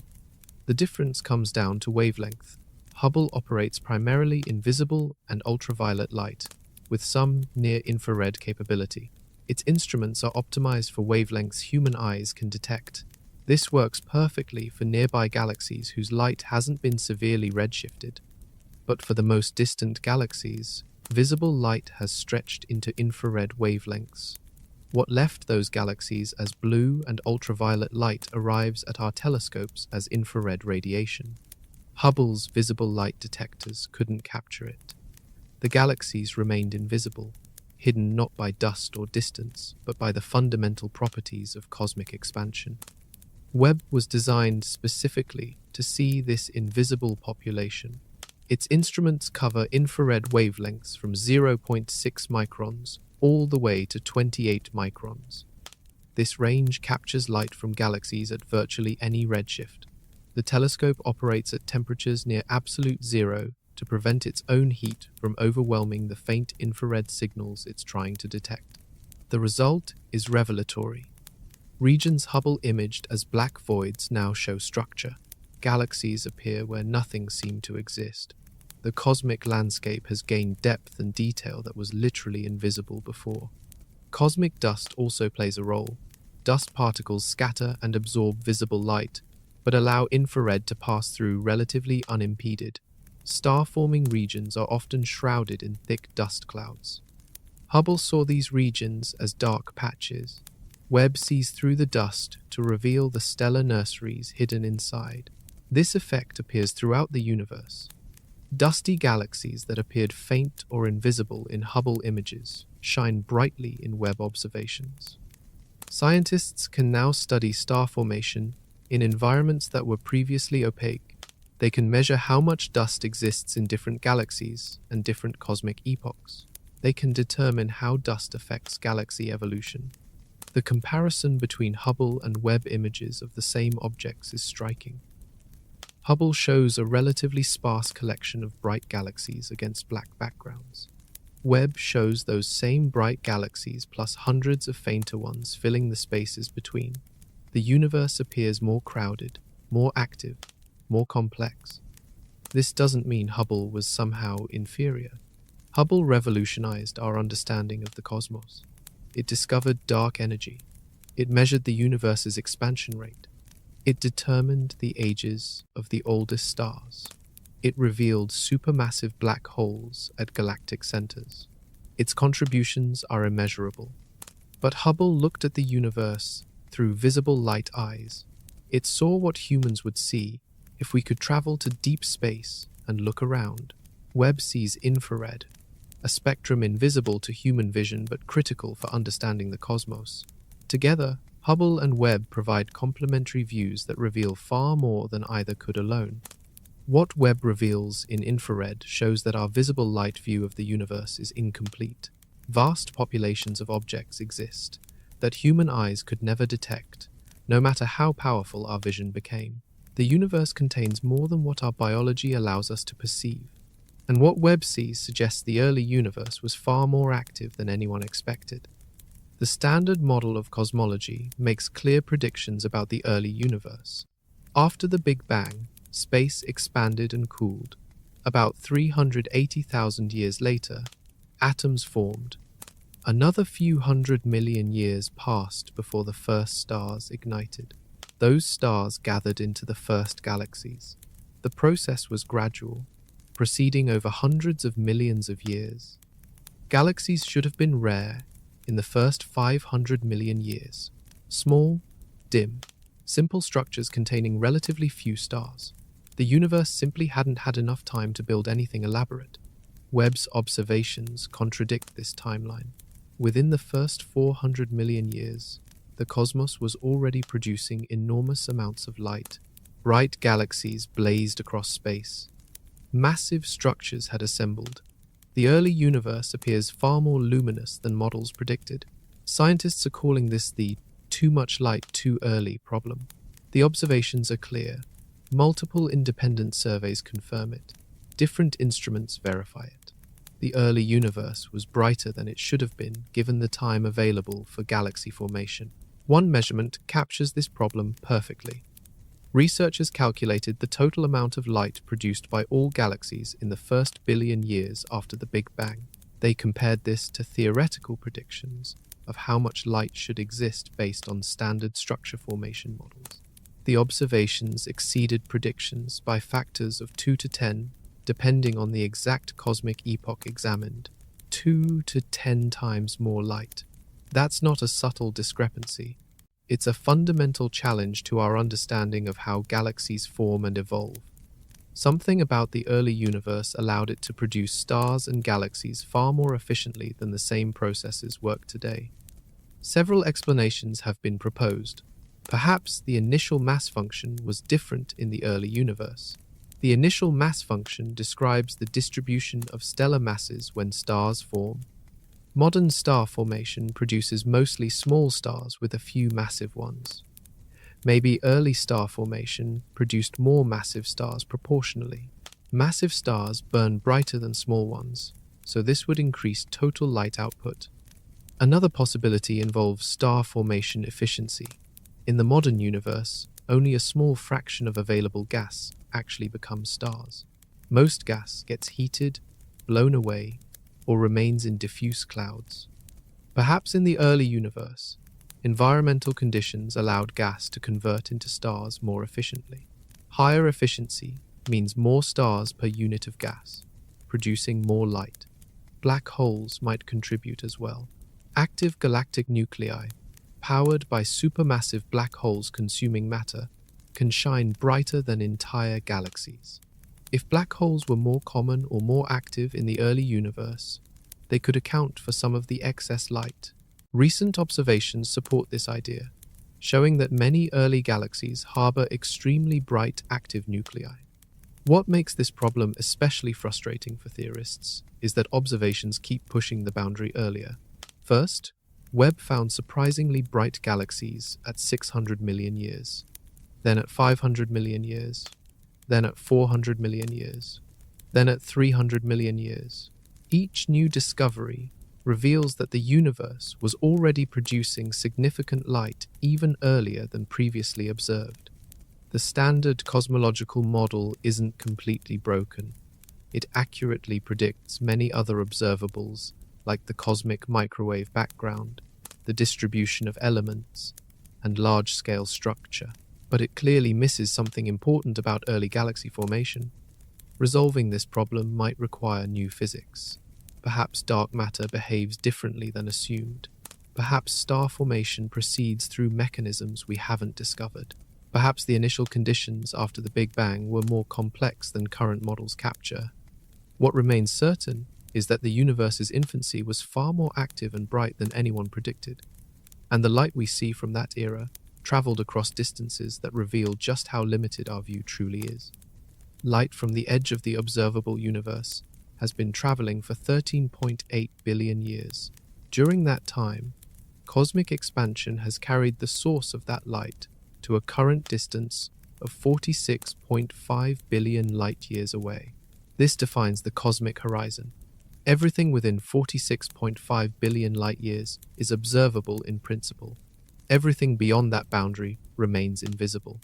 The difference comes down to wavelength. Hubble operates primarily in visible and ultraviolet light, with some near-infrared capability. Its instruments are optimized for wavelengths human eyes can detect. This works perfectly for nearby galaxies whose light hasn't been severely redshifted. But for the most distant galaxies, visible light has stretched into infrared wavelengths. What left those galaxies as blue and ultraviolet light arrives at our telescopes as infrared radiation. Hubble's visible light detectors couldn't capture it. The galaxies remained invisible, hidden not by dust or distance, but by the fundamental properties of cosmic expansion. Webb was designed specifically to see this invisible population. Its instruments cover infrared wavelengths from 0.6 microns all the way to 28 microns. This range captures light from galaxies at virtually any redshift. The telescope operates at temperatures near absolute zero to prevent its own heat from overwhelming the faint infrared signals it's trying to detect. The result is revelatory. Regions Hubble imaged as black voids now show structure. Galaxies appear where nothing seemed to exist. The cosmic landscape has gained depth and detail that was literally invisible before. Cosmic dust also plays a role. Dust particles scatter and absorb visible light, but allow infrared to pass through relatively unimpeded. Star-forming regions are often shrouded in thick dust clouds. Hubble saw these regions as dark patches. Webb sees through the dust to reveal the stellar nurseries hidden inside. This effect appears throughout the universe. Dusty galaxies that appeared faint or invisible in Hubble images shine brightly in Webb observations. Scientists can now study star formation in environments that were previously opaque. They can measure how much dust exists in different galaxies and different cosmic epochs. They can determine how dust affects galaxy evolution. The comparison between Hubble and Webb images of the same objects is striking. Hubble shows a relatively sparse collection of bright galaxies against black backgrounds. Webb shows those same bright galaxies plus hundreds of fainter ones filling the spaces between. The universe appears more crowded, more active, more complex. This doesn't mean Hubble was somehow inferior. Hubble revolutionized our understanding of the cosmos. It discovered dark energy. It measured the universe's expansion rate. It determined the ages of the oldest stars. It revealed supermassive black holes at galactic centers. Its contributions are immeasurable. But Hubble looked at the universe through visible light eyes. It saw what humans would see if we could travel to deep space and look around. Webb sees infrared, a spectrum invisible to human vision but critical for understanding the cosmos. Together, Hubble and Webb provide complementary views that reveal far more than either could alone. What Webb reveals in infrared shows that our visible light view of the universe is incomplete. Vast populations of objects exist that human eyes could never detect, no matter how powerful our vision became. The universe contains more than what our biology allows us to perceive. And what Webb sees suggests the early universe was far more active than anyone expected. The standard model of cosmology makes clear predictions about the early universe. After the Big Bang, space expanded and cooled. About 380,000 years later, atoms formed. Another few 100 million years passed before the first stars ignited. Those stars gathered into the first galaxies. The process was gradual, proceeding over hundreds of millions of years. Galaxies should have been rare in the first 500 million years. Small, dim, simple structures containing relatively few stars. The universe simply hadn't had enough time to build anything elaborate. Webb's observations contradict this timeline. Within the first 400 million years, the cosmos was already producing enormous amounts of light. Bright galaxies blazed across space. Massive structures had assembled. The early universe appears far more luminous than models predicted. Scientists are calling this the too much light too early problem. The observations are clear. Multiple independent surveys confirm it. Different instruments verify it. The early universe was brighter than it should have been given the time available for galaxy formation. One measurement captures this problem perfectly. Researchers calculated the total amount of light produced by all galaxies in the first billion years after the Big Bang. They compared this to theoretical predictions of how much light should exist based on standard structure formation models. The observations exceeded predictions by factors of 2 to 10, depending on the exact cosmic epoch examined. 2 to 10 times more light. That's not a subtle discrepancy. It's a fundamental challenge to our understanding of how galaxies form and evolve. Something about the early universe allowed it to produce stars and galaxies far more efficiently than the same processes work today. Several explanations have been proposed. Perhaps the initial mass function was different in the early universe. The initial mass function describes the distribution of stellar masses when stars form. Modern star formation produces mostly small stars with a few massive ones. Maybe early star formation produced more massive stars proportionally. Massive stars burn brighter than small ones, so this would increase total light output. Another possibility involves star formation efficiency. In the modern universe, only a small fraction of available gas actually becomes stars. Most gas gets heated, blown away, or remains in diffuse clouds. Perhaps in the early universe, environmental conditions allowed gas to convert into stars more efficiently. Higher efficiency means more stars per unit of gas, producing more light. Black holes might contribute as well. Active galactic nuclei, powered by supermassive black holes consuming matter, can shine brighter than entire galaxies. If black holes were more common or more active in the early universe, they could account for some of the excess light. Recent observations support this idea, showing that many early galaxies harbor extremely bright active nuclei. What makes this problem especially frustrating for theorists is that observations keep pushing the boundary earlier. First, Webb found surprisingly bright galaxies at 600 million years, then at 500 million years, then at 400 million years, then at 300 million years. Each new discovery reveals that the universe was already producing significant light even earlier than previously observed. The standard cosmological model isn't completely broken. It accurately predicts many other observables, like the cosmic microwave background, the distribution of elements, and large-scale structure. But it clearly misses something important about early galaxy formation. Resolving this problem might require new physics. Perhaps dark matter behaves differently than assumed. Perhaps star formation proceeds through mechanisms we haven't discovered. Perhaps the initial conditions after the Big Bang were more complex than current models capture. What remains certain is that the universe's infancy was far more active and bright than anyone predicted, and the light we see from that era traveled across distances that reveal just how limited our view truly is. Light from the edge of the observable universe has been traveling for 13.8 billion years. During that time, cosmic expansion has carried the source of that light to a current distance of 46.5 billion light-years away. This defines the cosmic horizon. Everything within 46.5 billion light-years is observable in principle. Everything beyond that boundary remains invisible.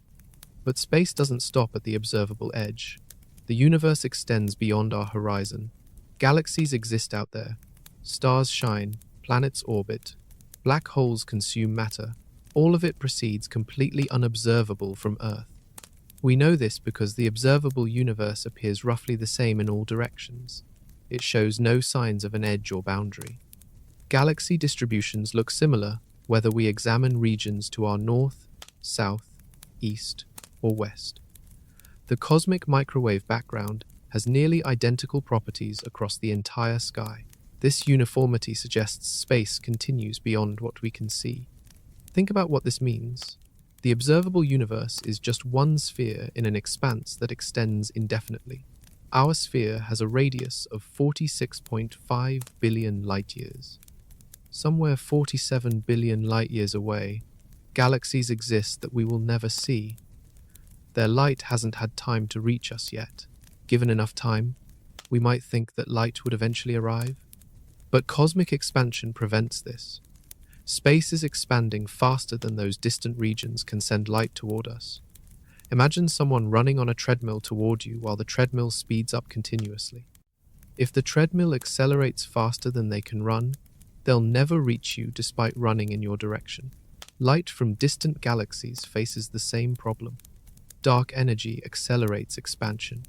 But space doesn't stop at the observable edge. The universe extends beyond our horizon. Galaxies exist out there. Stars shine, planets orbit, black holes consume matter. All of it proceeds completely unobservable from Earth. We know this because the observable universe appears roughly the same in all directions. It shows no signs of an edge or boundary. Galaxy distributions look similar whether we examine regions to our north, south, east, or west. The cosmic microwave background has nearly identical properties across the entire sky. This uniformity suggests space continues beyond what we can see. Think about what this means. The observable universe is just one sphere in an expanse that extends indefinitely. Our sphere has a radius of 46.5 billion light-years. Somewhere 47 billion light-years away, galaxies exist that we will never see. Their light hasn't had time to reach us yet. Given enough time, we might think that light would eventually arrive. But cosmic expansion prevents this. Space is expanding faster than those distant regions can send light toward us. Imagine someone running on a treadmill toward you while the treadmill speeds up continuously. If the treadmill accelerates faster than they can run, they'll never reach you despite running in your direction. Light from distant galaxies faces the same problem. Dark energy accelerates expansion.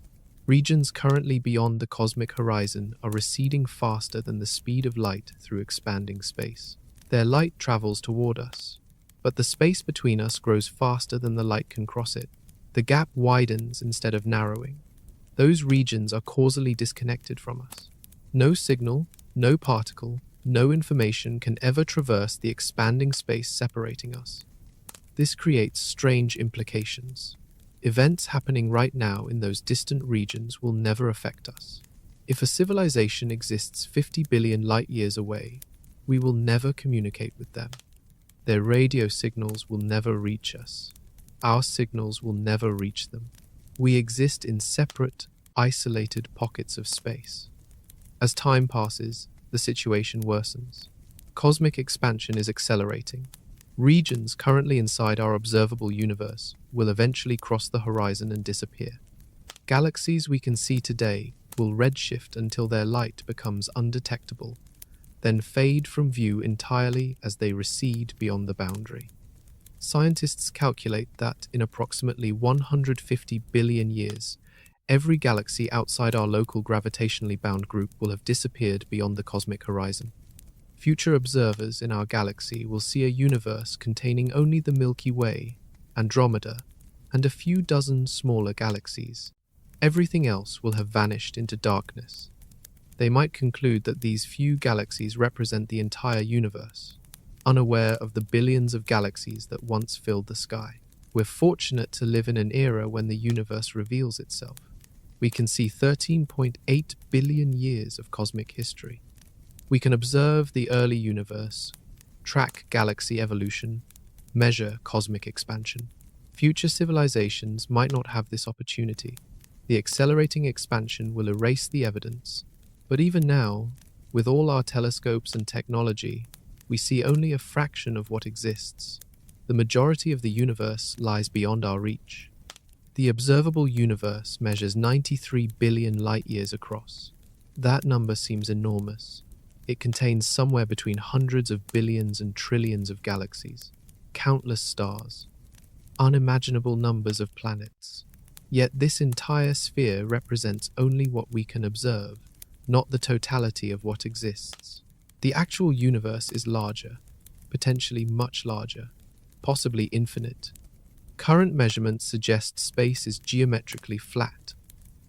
Regions currently beyond the cosmic horizon are receding faster than the speed of light through expanding space. Their light travels toward us, but the space between us grows faster than the light can cross it. The gap widens instead of narrowing. Those regions are causally disconnected from us. No signal, no particle, no information can ever traverse the expanding space separating us. This creates strange implications. Events happening right now in those distant regions will never affect us. If a civilization exists 50 billion light-years away, we will never communicate with them. Their radio signals will never reach us. Our signals will never reach them. We exist in separate, isolated pockets of space. As time passes, the situation worsens. Cosmic expansion is accelerating. Regions currently inside our observable universe will eventually cross the horizon and disappear. Galaxies we can see today will redshift until their light becomes undetectable, then fade from view entirely as they recede beyond the boundary. Scientists calculate that in approximately 150 billion years, every galaxy outside our local gravitationally bound group will have disappeared beyond the cosmic horizon. Future observers in our galaxy will see a universe containing only the Milky Way, Andromeda, and a few dozen smaller galaxies. Everything else will have vanished into darkness. They might conclude that these few galaxies represent the entire universe, unaware of the billions of galaxies that once filled the sky. We're fortunate to live in an era when the universe reveals itself. We can see 13.8 billion years of cosmic history. We can observe the early universe, track galaxy evolution, measure cosmic expansion. Future civilizations might not have this opportunity. The accelerating expansion will erase the evidence. But even now, with all our telescopes and technology, we see only a fraction of what exists. The majority of the universe lies beyond our reach. The observable universe measures 93 billion light-years across. That number seems enormous. It contains somewhere between hundreds of billions and trillions of galaxies, countless stars, unimaginable numbers of planets. Yet this entire sphere represents only what we can observe, not the totality of what exists. The actual universe is larger. potentially much larger, possibly infinite. Current measurements suggest space is geometrically flat.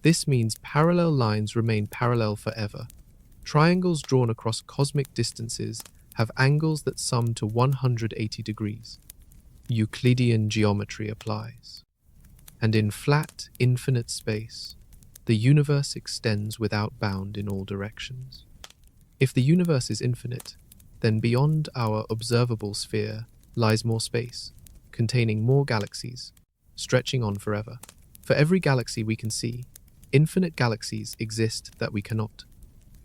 This means parallel lines remain parallel forever. Triangles drawn across cosmic distances have angles that sum to 180 degrees. Euclidean geometry applies. And in flat, infinite space, the universe extends without bound in all directions. If the universe is infinite, then beyond our observable sphere lies more space, containing more galaxies, stretching on forever. For every galaxy we can see, infinite galaxies exist that we cannot.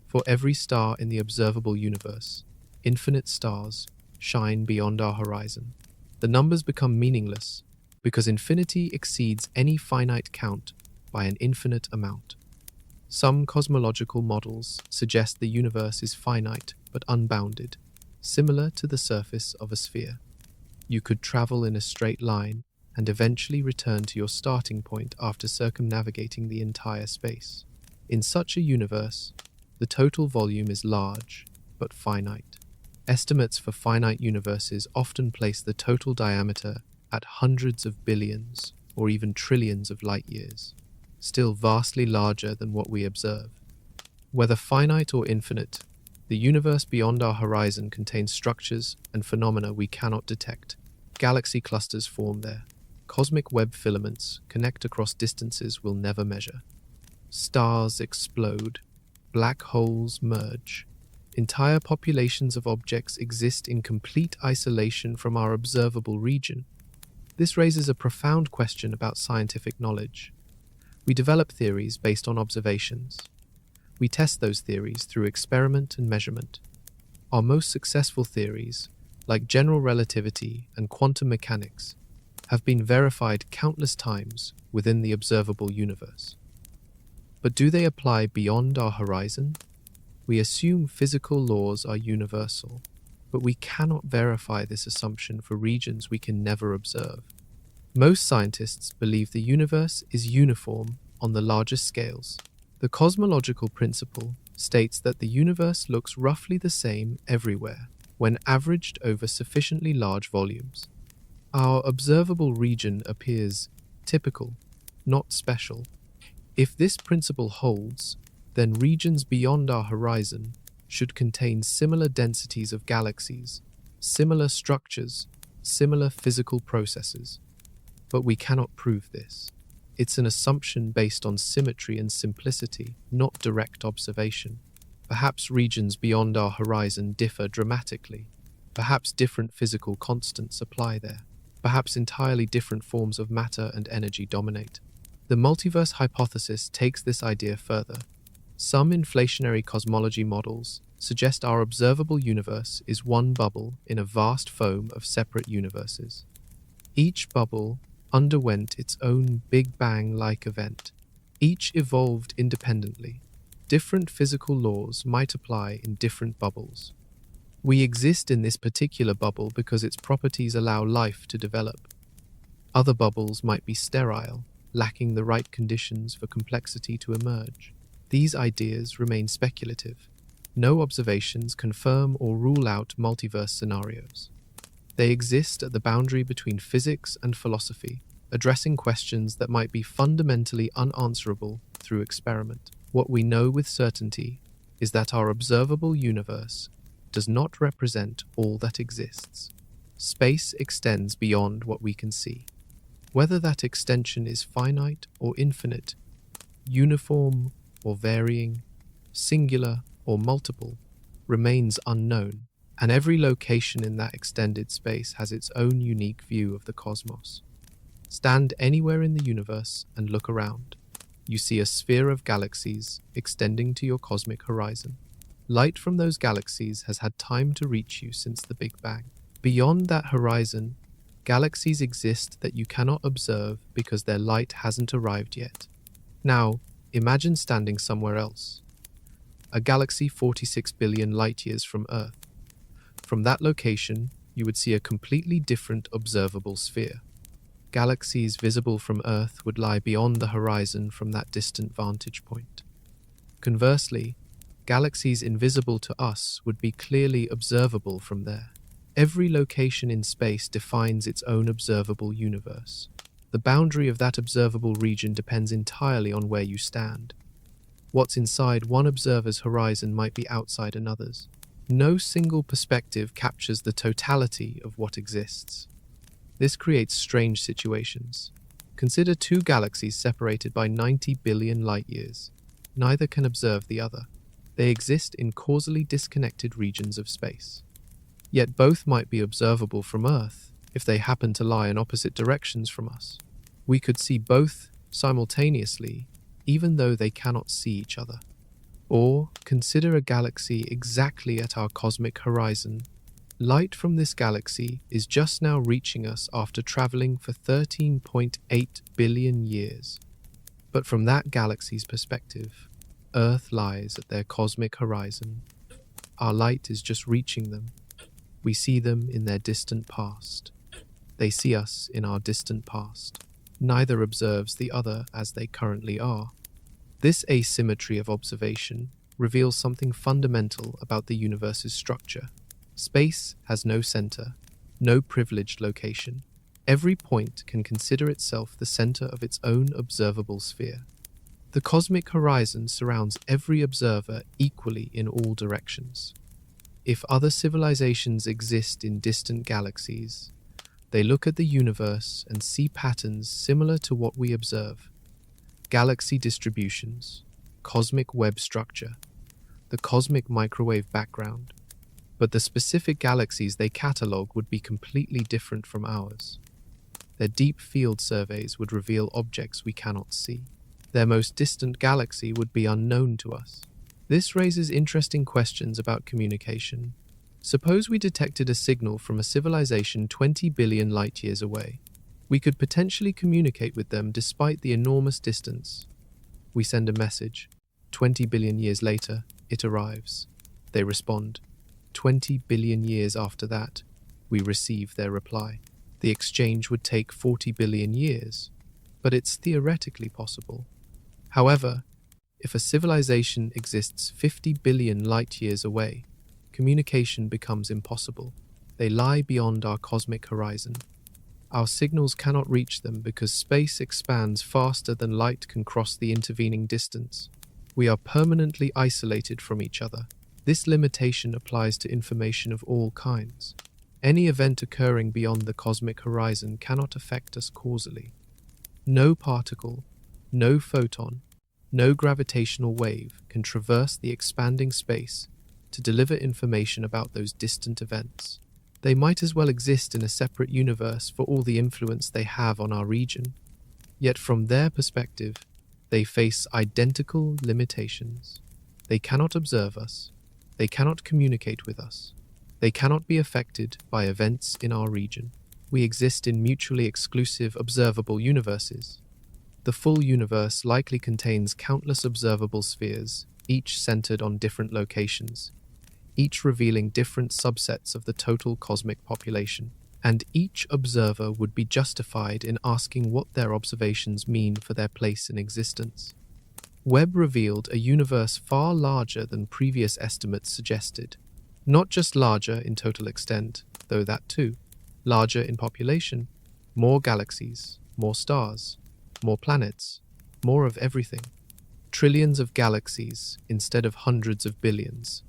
For every star in the observable universe, infinite stars shine beyond our horizon. The numbers become meaningless because infinity exceeds any finite count by an infinite amount. Some cosmological models suggest the universe is finite but unbounded, similar to the surface of a sphere. You could travel in a straight line and eventually return to your starting point after circumnavigating the entire space. In such a universe, the total volume is large but finite. Estimates for finite universes often place the total diameter at hundreds of billions or even trillions of light years, still vastly larger than what we observe. Whether finite or infinite, the universe beyond our horizon contains structures and phenomena we cannot detect. Galaxy clusters form there. Cosmic web filaments connect across distances we'll never measure. Stars explode. Black holes merge. Entire populations of objects exist in complete isolation from our observable region. This raises a profound question about scientific knowledge. We develop theories based on observations. We test those theories through experiment and measurement. Our most successful theories, like general relativity and quantum mechanics, have been verified countless times within the observable universe. But do they apply beyond our horizon? We assume physical laws are universal, but we cannot verify this assumption for regions we can never observe. Most scientists believe the universe is uniform on the largest scales. The cosmological principle states that the universe looks roughly the same everywhere when averaged over sufficiently large volumes. Our observable region appears typical, not special. If this principle holds, then regions beyond our horizon should contain similar densities of galaxies, similar structures, similar physical processes. But we cannot prove this. It's an assumption based on symmetry and simplicity, not direct observation. Perhaps regions beyond our horizon differ dramatically. Perhaps different physical constants apply there. Perhaps entirely different forms of matter and energy dominate. The multiverse hypothesis takes this idea further. Some inflationary cosmology models suggest our observable universe is one bubble in a vast foam of separate universes. Each bubble underwent its own Big Bang-like event. Each evolved independently. Different physical laws might apply in different bubbles. We exist in this particular bubble because its properties allow life to develop. Other bubbles might be sterile, lacking the right conditions for complexity to emerge. These ideas remain speculative. No observations confirm or rule out multiverse scenarios. They exist at the boundary between physics and philosophy, addressing questions that might be fundamentally unanswerable through experiment. What we know with certainty is that our observable universe does not represent all that exists. Space extends beyond what we can see. Whether that extension is finite or infinite, uniform or varying, singular or multiple, remains unknown, and every location in that extended space has its own unique view of the cosmos. Stand anywhere in the universe and look around. You see a sphere of galaxies extending to your cosmic horizon. Light from those galaxies has had time to reach you since the Big Bang. Beyond that horizon, galaxies exist that you cannot observe because their light hasn't arrived yet. Now, imagine standing somewhere else. A galaxy 46 billion light-years from Earth. From that location, you would see a completely different observable sphere. Galaxies visible from Earth would lie beyond the horizon from that distant vantage point. Conversely, galaxies invisible to us would be clearly observable from there. Every location in space defines its own observable universe. The boundary of that observable region depends entirely on where you stand. What's inside one observer's horizon might be outside another's. No single perspective captures the totality of what exists. This creates strange situations. Consider two galaxies separated by 90 billion light-years. Neither can observe the other. They exist in causally disconnected regions of space. Yet both might be observable from Earth if they happen to lie in opposite directions from us. We could see both simultaneously, even though they cannot see each other. Or consider a galaxy exactly at our cosmic horizon. Light from this galaxy is just now reaching us after traveling for 13.8 billion years. But from that galaxy's perspective, Earth lies at their cosmic horizon. Our light is just reaching them. We see them in their distant past. They see us in our distant past. Neither observes the other as they currently are. This asymmetry of observation reveals something fundamental about the universe's structure. Space has no center, no privileged location. Every point can consider itself the center of its own observable sphere. The cosmic horizon surrounds every observer equally in all directions. If other civilizations exist in distant galaxies, they look at the universe and see patterns similar to what we observe. Galaxy distributions, cosmic web structure, the cosmic microwave background. But the specific galaxies they catalogue would be completely different from ours. Their deep field surveys would reveal objects we cannot see. Their most distant galaxy would be unknown to us. This raises interesting questions about communication. Suppose we detected a signal from a civilization 20 billion light-years away. We could potentially communicate with them despite the enormous distance. We send a message. 20 billion years later, it arrives. They respond. 20 billion years after that, we receive their reply. The exchange would take 40 billion years, but it's theoretically possible. However, if a civilization exists 50 billion light-years away, communication becomes impossible. They lie beyond our cosmic horizon. Our signals cannot reach them because space expands faster than light can cross the intervening distance. We are permanently isolated from each other. This limitation applies to information of all kinds. Any event occurring beyond the cosmic horizon cannot affect us causally. No particle, no photon, no gravitational wave can traverse the expanding space to deliver information about those distant events. They might as well exist in a separate universe for all the influence they have on our region. Yet from their perspective, they face identical limitations. They cannot observe us. They cannot communicate with us. They cannot be affected by events in our region. We exist in mutually exclusive observable universes. The full universe likely contains countless observable spheres, each centered on different locations, each revealing different subsets of the total cosmic population. And each observer would be justified in asking what their observations mean for their place in existence. Webb revealed a universe far larger than previous estimates suggested. Not just larger in total extent, though that too. Larger in population, more galaxies, more stars, more planets, more of everything. Trillions of galaxies instead of hundreds of billions,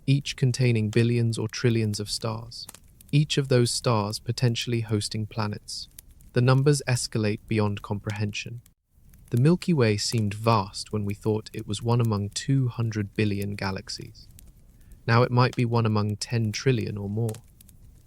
each containing billions or trillions of stars. Each of those stars potentially hosting planets. The numbers escalate beyond comprehension. The Milky Way seemed vast when we thought it was one among 200 billion galaxies. Now it might be one among 10 trillion or more.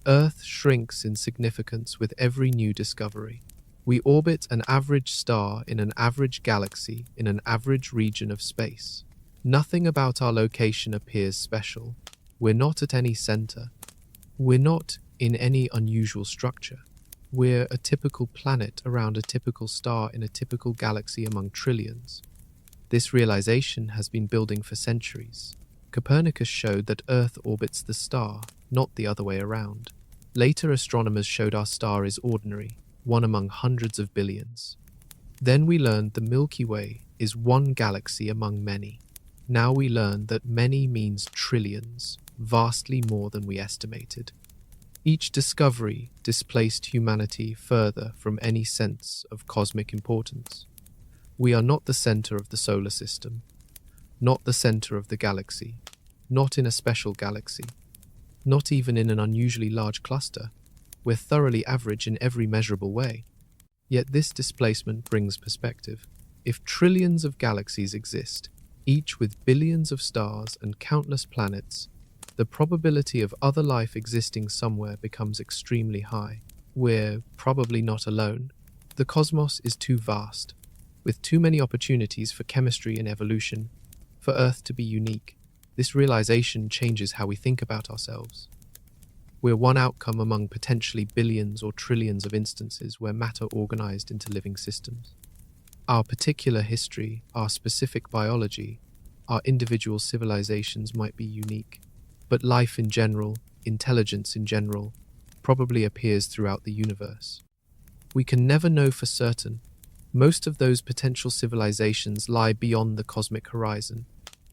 Earth shrinks in significance with every new discovery. We orbit an average star in an average galaxy in an average region of space. Nothing about our location appears special. We're not at any center. We're not in any unusual structure. We're a typical planet around a typical star in a typical galaxy among trillions. This realization has been building for centuries. Copernicus showed that Earth orbits the star, not the other way around. Later astronomers showed our star is ordinary, one among hundreds of billions. Then we learned the Milky Way is one galaxy among many. Now we learn that many means trillions, vastly more than we estimated. Each discovery displaced humanity further from any sense of cosmic importance. We are not the center of the solar system, not the center of the galaxy, not in a special galaxy, not even in an unusually large cluster. We're thoroughly average in every measurable way. Yet this displacement brings perspective. If trillions of galaxies exist, each with billions of stars and countless planets, the probability of other life existing somewhere becomes extremely high. We're probably not alone. The cosmos is too vast, with too many opportunities for chemistry and evolution, for Earth to be unique. This realization changes how we think about ourselves. We're one outcome among potentially billions or trillions of instances where matter organized into living systems. Our particular history, our specific biology, our individual civilizations might be unique, but life in general, intelligence in general, probably appears throughout the universe. We can never know for certain. Most of those potential civilizations lie beyond the cosmic horizon.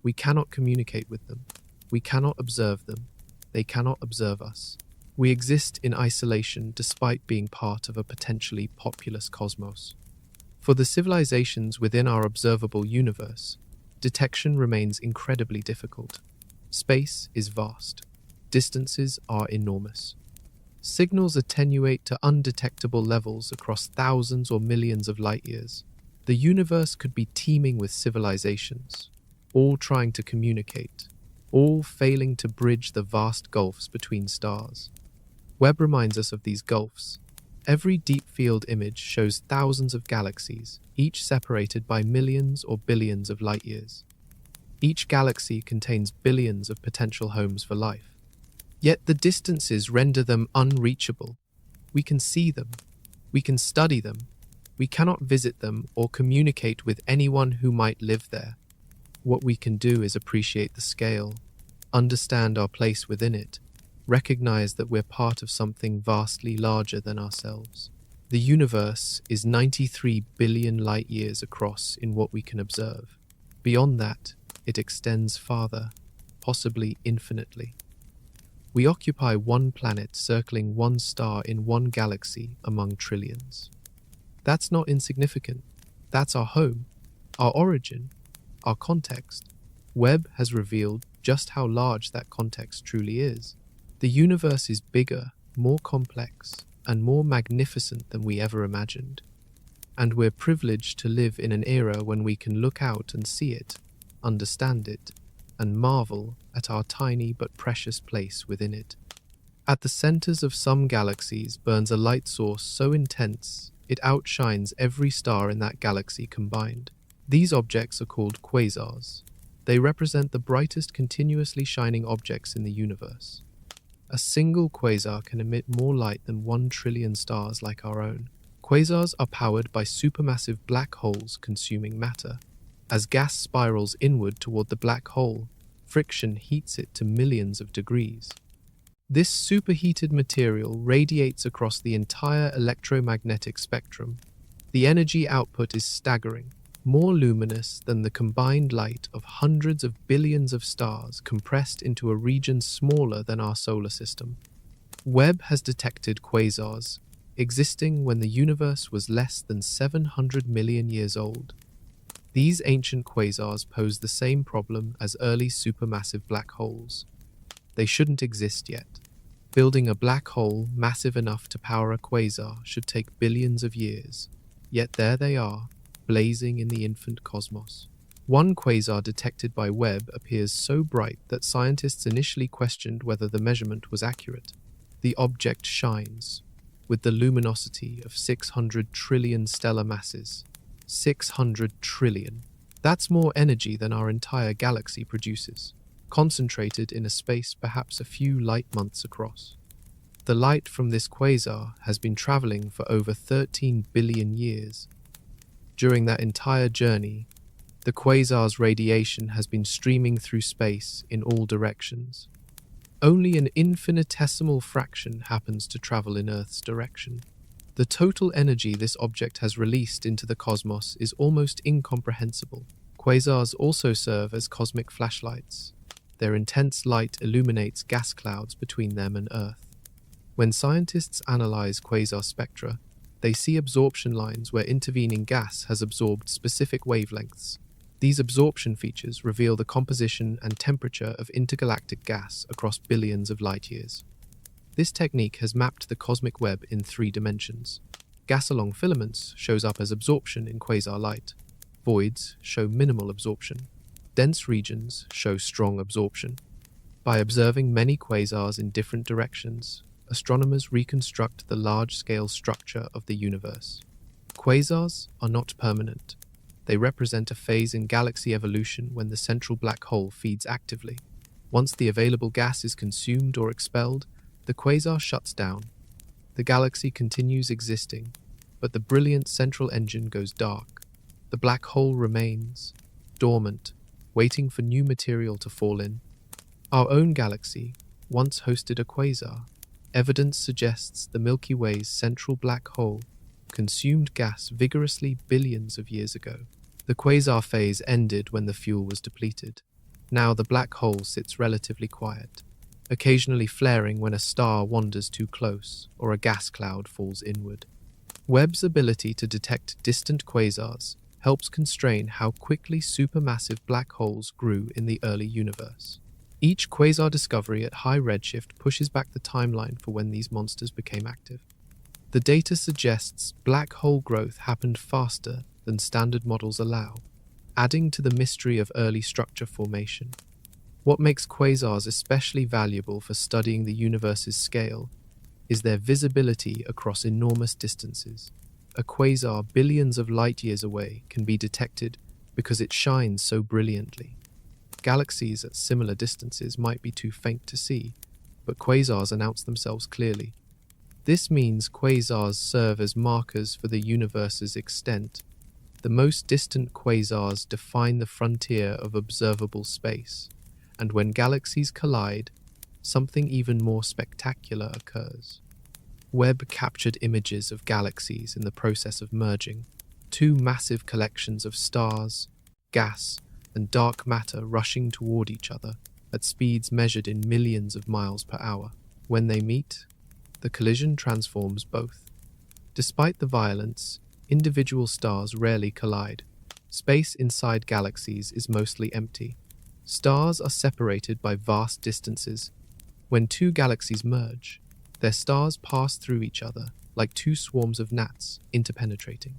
We cannot communicate with them. We cannot observe them. They cannot observe us. We exist in isolation despite being part of a potentially populous cosmos. For the civilizations within our observable universe, detection remains incredibly difficult. Space is vast. Distances are enormous. Signals attenuate to undetectable levels across thousands or millions of light years. The universe could be teeming with civilizations, all trying to communicate, all failing to bridge the vast gulfs between stars. Webb reminds us of these gulfs. Every deep field image shows thousands of galaxies, each separated by millions or billions of light years. Each galaxy contains billions of potential homes for life. Yet the distances render them unreachable. We can see them. We can study them. We cannot visit them or communicate with anyone who might live there. What we can do is appreciate the scale, understand our place within it, recognize that we're part of something vastly larger than ourselves. The universe is 93 billion light years across in what we can observe. Beyond that, it extends farther, possibly infinitely. We occupy one planet circling one star in one galaxy among trillions. That's not insignificant. That's our home, our origin, our context. Webb has revealed just how large that context truly is. The universe is bigger, more complex, and more magnificent than we ever imagined. And we're privileged to live in an era when we can look out and see it, understand it, and marvel at our tiny but precious place within it. At the centers of some galaxies burns a light source so intense it outshines every star in that galaxy combined. These objects are called quasars. They represent the brightest continuously shining objects in the universe. A single quasar can emit more light than 1 trillion stars like our own. Quasars are powered by supermassive black holes consuming matter. As gas spirals inward toward the black hole, friction heats it to millions of degrees. This superheated material radiates across the entire electromagnetic spectrum. The energy output is staggering, more luminous than the combined light of hundreds of billions of stars compressed into a region smaller than our solar system. Webb has detected quasars, existing when the universe was less than 700 million years old. These ancient quasars pose the same problem as early supermassive black holes. They shouldn't exist yet. Building a black hole massive enough to power a quasar should take billions of years. Yet there they are, blazing in the infant cosmos. One quasar detected by Webb appears so bright that scientists initially questioned whether the measurement was accurate. The object shines, with the luminosity of 600 trillion stellar masses. 600 trillion. That's more energy than our entire galaxy produces, concentrated in a space perhaps a few light months across. The light from this quasar has been traveling for over 13 billion years. During that entire journey, the quasar's radiation has been streaming through space in all directions. Only an infinitesimal fraction happens to travel in Earth's direction. The total energy this object has released into the cosmos is almost incomprehensible. Quasars also serve as cosmic flashlights. Their intense light illuminates gas clouds between them and Earth. When scientists analyze quasar spectra, they see absorption lines where intervening gas has absorbed specific wavelengths. These absorption features reveal the composition and temperature of intergalactic gas across billions of light-years. This technique has mapped the cosmic web in 3 dimensions. Gas along filaments shows up as absorption in quasar light. Voids show minimal absorption. Dense regions show strong absorption. By observing many quasars in different directions, astronomers reconstruct the large-scale structure of the universe. Quasars are not permanent. They represent a phase in galaxy evolution when the central black hole feeds actively. Once the available gas is consumed or expelled, the quasar shuts down. The galaxy continues existing, but the brilliant central engine goes dark. The black hole remains dormant, waiting for new material to fall in. Our own galaxy once hosted a quasar. Evidence suggests the Milky Way's central black hole consumed gas vigorously billions of years ago. The quasar phase ended when the fuel was depleted. Now the black hole sits relatively quiet, occasionally flaring when a star wanders too close or a gas cloud falls inward. Webb's ability to detect distant quasars helps constrain how quickly supermassive black holes grew in the early universe. Each quasar discovery at high redshift pushes back the timeline for when these monsters became active. The data suggests black hole growth happened faster than standard models allow, adding to the mystery of early structure formation. What makes quasars especially valuable for studying the universe's scale is their visibility across enormous distances. A quasar billions of light-years away can be detected because it shines so brilliantly. Galaxies at similar distances might be too faint to see, but quasars announce themselves clearly. This means quasars serve as markers for the universe's extent. The most distant quasars define the frontier of observable space, and when galaxies collide, something even more spectacular occurs. Webb captured images of galaxies in the process of merging, 2 massive collections of stars, gas, and dark matter rushing toward each other at speeds measured in millions of miles per hour. When they meet, the collision transforms both. Despite the violence, individual stars rarely collide. Space inside galaxies is mostly empty. Stars are separated by vast distances. When 2 galaxies merge, their stars pass through each other like 2 swarms of gnats interpenetrating.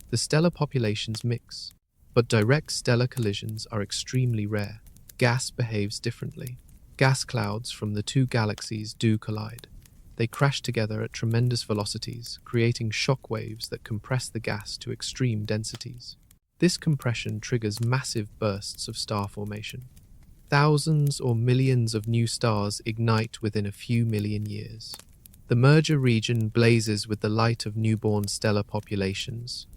The stellar populations mix, but direct stellar collisions are extremely rare. Gas behaves differently. Gas clouds from the 2 galaxies do collide. They crash together at tremendous velocities, creating shock waves that compress the gas to extreme densities. This compression triggers massive bursts of star formation. Thousands or millions of new stars ignite within a few million years. The merger region blazes with the light of newborn stellar populations.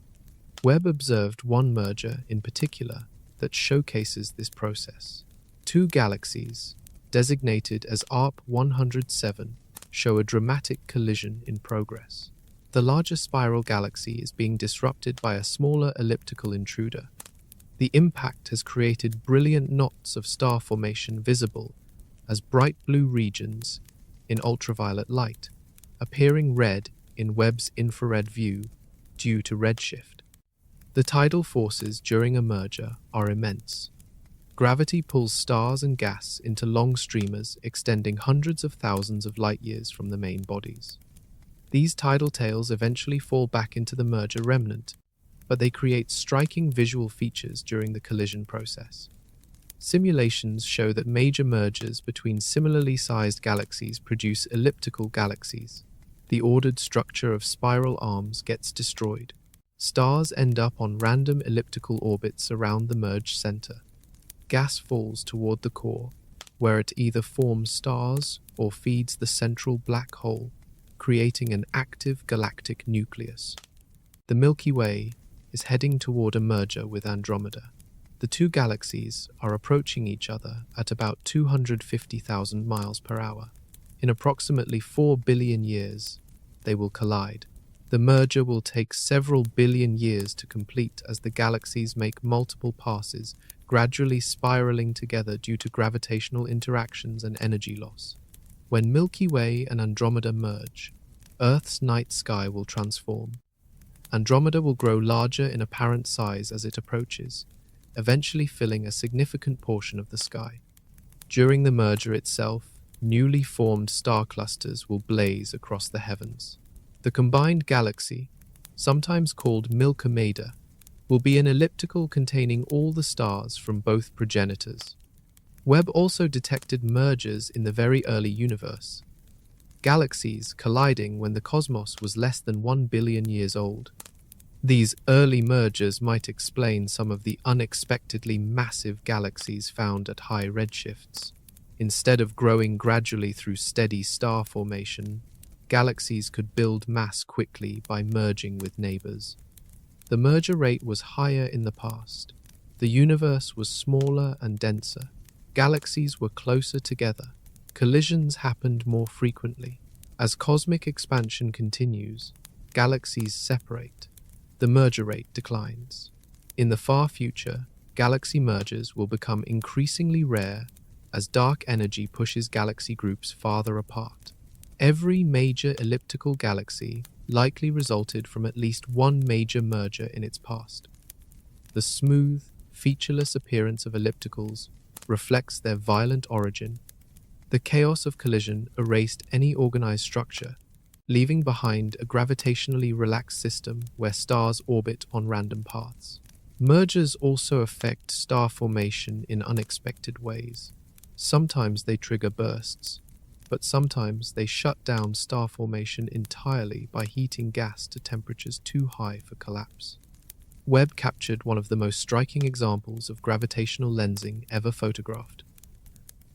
Webb observed one merger in particular that showcases this process. 2 galaxies, designated as ARP 107, show a dramatic collision in progress. The larger spiral galaxy is being disrupted by a smaller elliptical intruder. The impact has created brilliant knots of star formation visible as bright blue regions in ultraviolet light, appearing red in Webb's infrared view due to redshift. The tidal forces during a merger are immense. Gravity pulls stars and gas into long streamers extending hundreds of thousands of light-years from the main bodies. These tidal tails eventually fall back into the merger remnant, but they create striking visual features during the collision process. Simulations show that major mergers between similarly sized galaxies produce elliptical galaxies. The ordered structure of spiral arms gets destroyed. Stars end up on random elliptical orbits around the merged center. Gas falls toward the core, where it either forms stars or feeds the central black hole, creating an active galactic nucleus. The Milky Way is heading toward a merger with Andromeda. The 2 galaxies are approaching each other at about 250,000 miles per hour. In approximately 4 billion years, they will collide. The merger will take several billion years to complete as the galaxies make multiple passes, gradually spiraling together due to gravitational interactions and energy loss. When Milky Way and Andromeda merge, Earth's night sky will transform. Andromeda will grow larger in apparent size as it approaches, eventually filling a significant portion of the sky. During the merger itself, newly formed star clusters will blaze across the heavens. The combined galaxy, sometimes called Milkomeda, will be an elliptical containing all the stars from both progenitors. Webb also detected mergers in the very early universe, galaxies colliding when the cosmos was less than 1 billion years old. These early mergers might explain some of the unexpectedly massive galaxies found at high redshifts. Instead of growing gradually through steady star formation, galaxies could build mass quickly by merging with neighbors. The merger rate was higher in the past. The universe was smaller and denser. Galaxies were closer together. Collisions happened more frequently. As cosmic expansion continues, galaxies separate. The merger rate declines. In the far future, galaxy mergers will become increasingly rare as dark energy pushes galaxy groups farther apart. Every major elliptical galaxy likely resulted from at least one major merger in its past. The smooth, featureless appearance of ellipticals reflects their violent origin. The chaos of collision erased any organized structure, leaving behind a gravitationally relaxed system where stars orbit on random paths. Mergers also affect star formation in unexpected ways. Sometimes they trigger bursts, but sometimes they shut down star formation entirely by heating gas to temperatures too high for collapse. Webb captured one of the most striking examples of gravitational lensing ever photographed.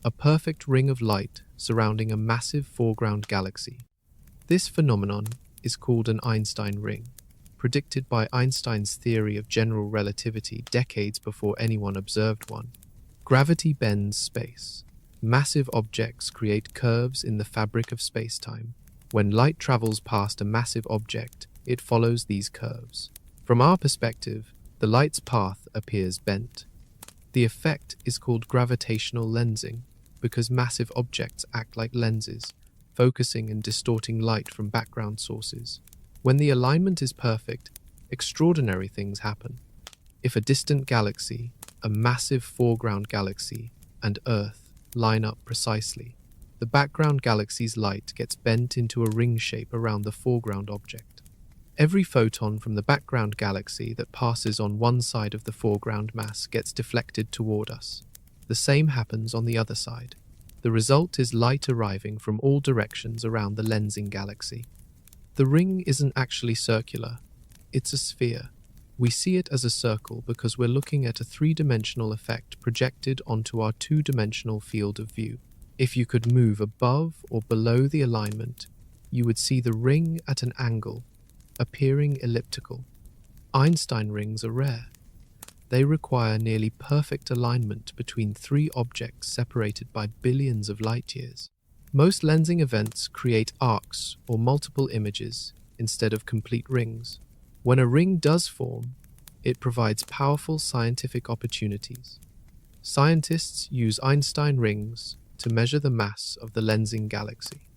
A perfect ring of light surrounding a massive foreground galaxy. This phenomenon is called an Einstein ring, predicted by Einstein's theory of general relativity decades before anyone observed one. Gravity bends space. Massive objects create curves in the fabric of space-time. When light travels past a massive object, it follows these curves. From our perspective, the light's path appears bent. The effect is called gravitational lensing because massive objects act like lenses, focusing and distorting light from background sources. When the alignment is perfect, extraordinary things happen. If a distant galaxy, a massive foreground galaxy, and Earth line up precisely, the background galaxy's light gets bent into a ring shape around the foreground object. Every photon from the background galaxy that passes on one side of the foreground mass gets deflected toward us. The same happens on the other side. The result is light arriving from all directions around the lensing galaxy. The ring isn't actually circular, it's a sphere. We see it as a circle because we're looking at a three-dimensional effect projected onto our two-dimensional field of view. If you could move above or below the alignment, you would see the ring at an angle, appearing elliptical. Einstein rings are rare. They require nearly perfect alignment between three objects separated by billions of light years. Most lensing events create arcs or multiple images instead of complete rings. When a ring does form, it provides powerful scientific opportunities. Scientists use Einstein rings to measure the mass of the lensing galaxy.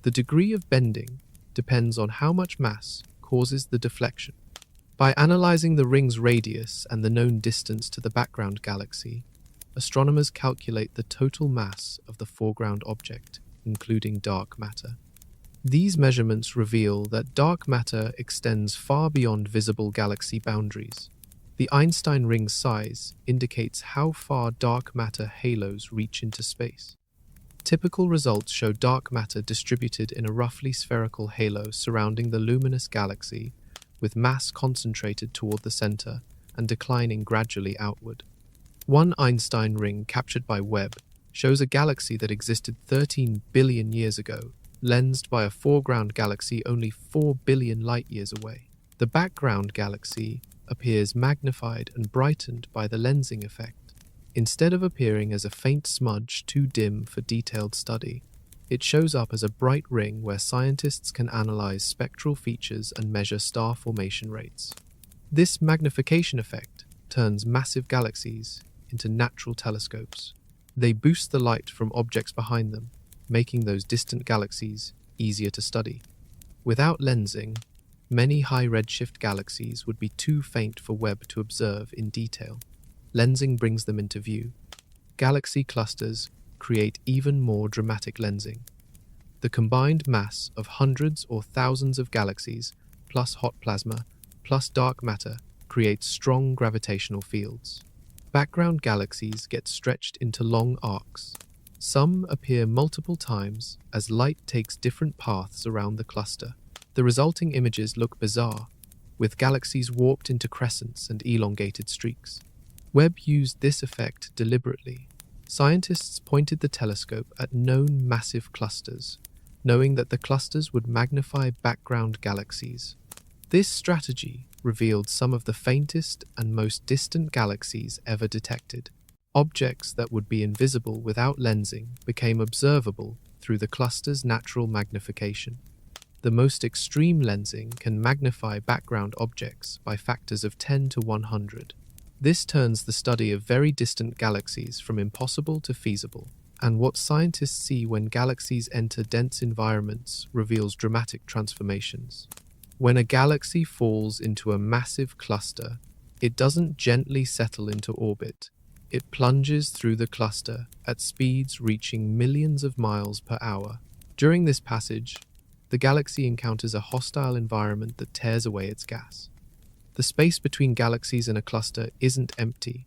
The degree of bending depends on how much mass causes the deflection. By analyzing the ring's radius and the known distance to the background galaxy, astronomers calculate the total mass of the foreground object, including dark matter. These measurements reveal that dark matter extends far beyond visible galaxy boundaries. The Einstein ring's size indicates how far dark matter halos reach into space. Typical results show dark matter distributed in a roughly spherical halo surrounding the luminous galaxy, with mass concentrated toward the center and declining gradually outward. One Einstein ring captured by Webb shows a galaxy that existed 13 billion years ago, lensed by a foreground galaxy only 4 billion light-years away. The background galaxy appears magnified and brightened by the lensing effect. Instead of appearing as a faint smudge too dim for detailed study, it shows up as a bright ring where scientists can analyze spectral features and measure star formation rates. This magnification effect turns massive galaxies into natural telescopes. They boost the light from objects behind them, making those distant galaxies easier to study. Without lensing, many high redshift galaxies would be too faint for Webb to observe in detail. Lensing brings them into view. Galaxy clusters create even more dramatic lensing. The combined mass of hundreds or thousands of galaxies, plus hot plasma, plus dark matter, creates strong gravitational fields. Background galaxies get stretched into long arcs. Some appear multiple times as light takes different paths around the cluster. The resulting images look bizarre, with galaxies warped into crescents and elongated streaks. Webb used this effect deliberately. Scientists pointed the telescope at known massive clusters, knowing that the clusters would magnify background galaxies. This strategy revealed some of the faintest and most distant galaxies ever detected. Objects that would be invisible without lensing became observable through the cluster's natural magnification. The most extreme lensing can magnify background objects by factors of 10 to 100. This turns the study of very distant galaxies from impossible to feasible, and what scientists see when galaxies enter dense environments reveals dramatic transformations. When a galaxy falls into a massive cluster, it doesn't gently settle into orbit. It plunges through the cluster at speeds reaching millions of miles per hour. During this passage, the galaxy encounters a hostile environment that tears away its gas. The space between galaxies in a cluster isn't empty.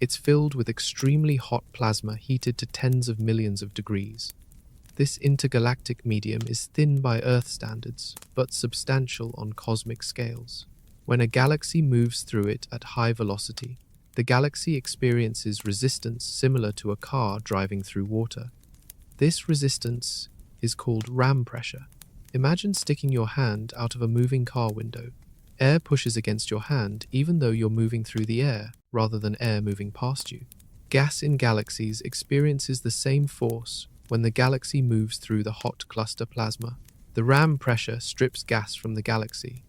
It's filled with extremely hot plasma heated to tens of millions of degrees. This intergalactic medium is thin by Earth standards, but substantial on cosmic scales. When a galaxy moves through it at high velocity, the galaxy experiences resistance similar to a car driving through water. This resistance is called ram pressure. Imagine sticking your hand out of a moving car window. Air pushes against your hand even though you're moving through the air rather than air moving past you. Gas in galaxies experiences the same force when the galaxy moves through the hot cluster plasma. The ram pressure strips gas from the galaxy.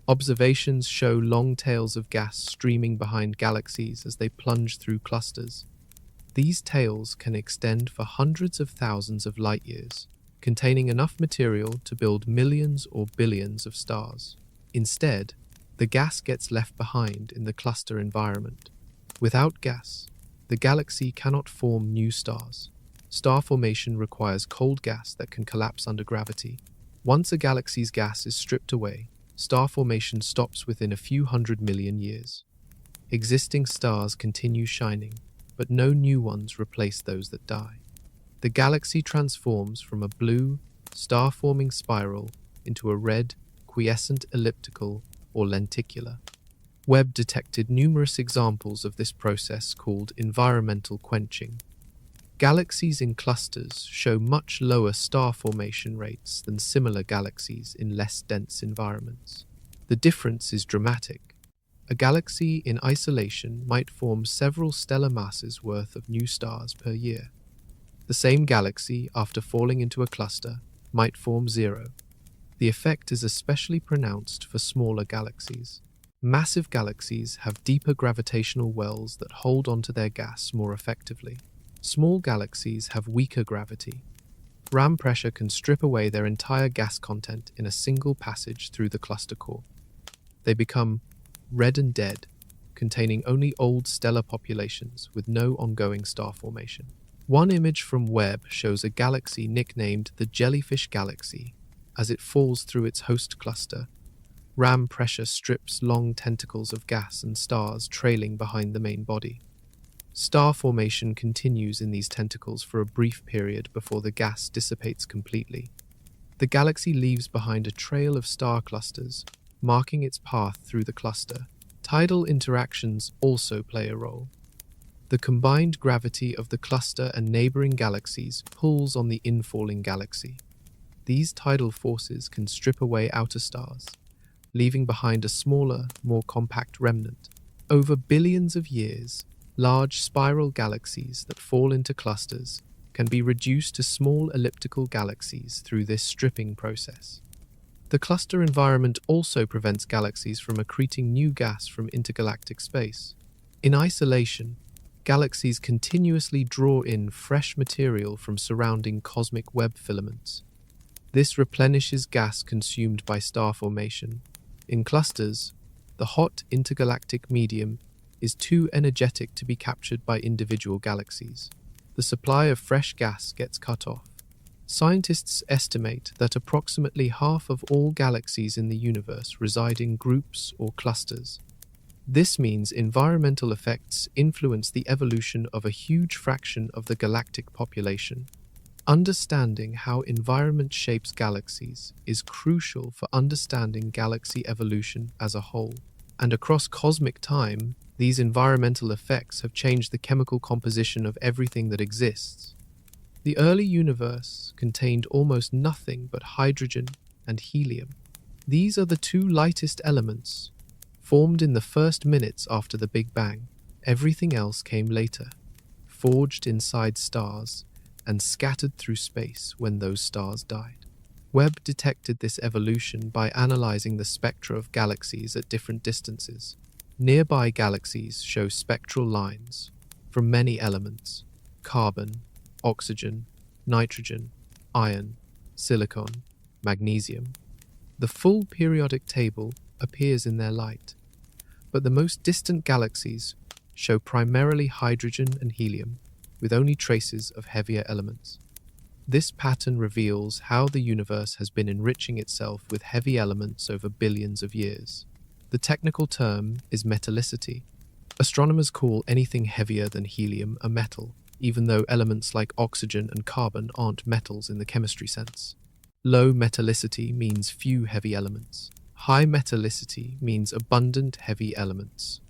Observations show long tails of gas streaming behind galaxies as they plunge through clusters. These tails can extend for hundreds of thousands of light years, containing enough material to build millions or billions of stars. Instead, the gas gets left behind in the cluster environment. Without gas, the galaxy cannot form new stars. Star formation requires cold gas that can collapse under gravity. Once a galaxy's gas is stripped away, star formation stops within a few 100 million years. Existing stars continue shining, but no new ones replace those that die. The galaxy transforms from a blue, star-forming spiral into a red, quiescent elliptical or lenticular. Webb detected numerous examples of this process called environmental quenching. Galaxies in clusters show much lower star formation rates than similar galaxies in less dense environments. The difference is dramatic. A galaxy in isolation might form several stellar masses worth of new stars per year. The same galaxy, after falling into a cluster, might form zero. The effect is especially pronounced for smaller galaxies. Massive galaxies have deeper gravitational wells that hold onto their gas more effectively. Small galaxies have weaker gravity. Ram pressure can strip away their entire gas content in a single passage through the cluster core. They become red and dead, containing only old stellar populations with no ongoing star formation. One image from Webb shows a galaxy nicknamed the Jellyfish Galaxy. As it falls through its host cluster, ram pressure strips long tentacles of gas and stars trailing behind the main body. Star formation continues in these tentacles for a brief period before the gas dissipates completely. The galaxy leaves behind a trail of star clusters, marking its path through the cluster. Tidal interactions also play a role. The combined gravity of the cluster and neighboring galaxies pulls on the infalling galaxy. These tidal forces can strip away outer stars, leaving behind a smaller, more compact remnant. Over billions of years, large spiral galaxies that fall into clusters can be reduced to small elliptical galaxies through this stripping process. The cluster environment also prevents galaxies from accreting new gas from intergalactic space. In isolation, Galaxies continuously draw in fresh material from surrounding cosmic web filaments. This replenishes gas consumed by star formation. In clusters, the hot intergalactic medium is too energetic to be captured by individual galaxies. The supply of fresh gas gets cut off. Scientists estimate that approximately half of all galaxies in the universe reside in groups or clusters. This means environmental effects influence the evolution of a huge fraction of the galactic population. Understanding how environment shapes galaxies is crucial for understanding galaxy evolution as a whole. And across cosmic time, these environmental effects have changed the chemical composition of everything that exists. The early universe contained almost nothing but hydrogen and helium. These are the two lightest elements, formed in the first minutes after the Big Bang. Everything else came later, forged inside stars and scattered through space when those stars died. Webb detected this evolution by analyzing the spectra of galaxies at different distances. Nearby galaxies show spectral lines from many elements: carbon, oxygen, nitrogen, iron, silicon, magnesium. The full periodic table appears in their light, but the most distant galaxies show primarily hydrogen and helium, with only traces of heavier elements. This pattern reveals how the universe has been enriching itself with heavy elements over billions of years. The technical term is metallicity. Astronomers call anything heavier than helium a metal, even though elements like oxygen and carbon aren't metals in the chemistry sense. Low metallicity means few heavy elements. High metallicity means abundant heavy elements.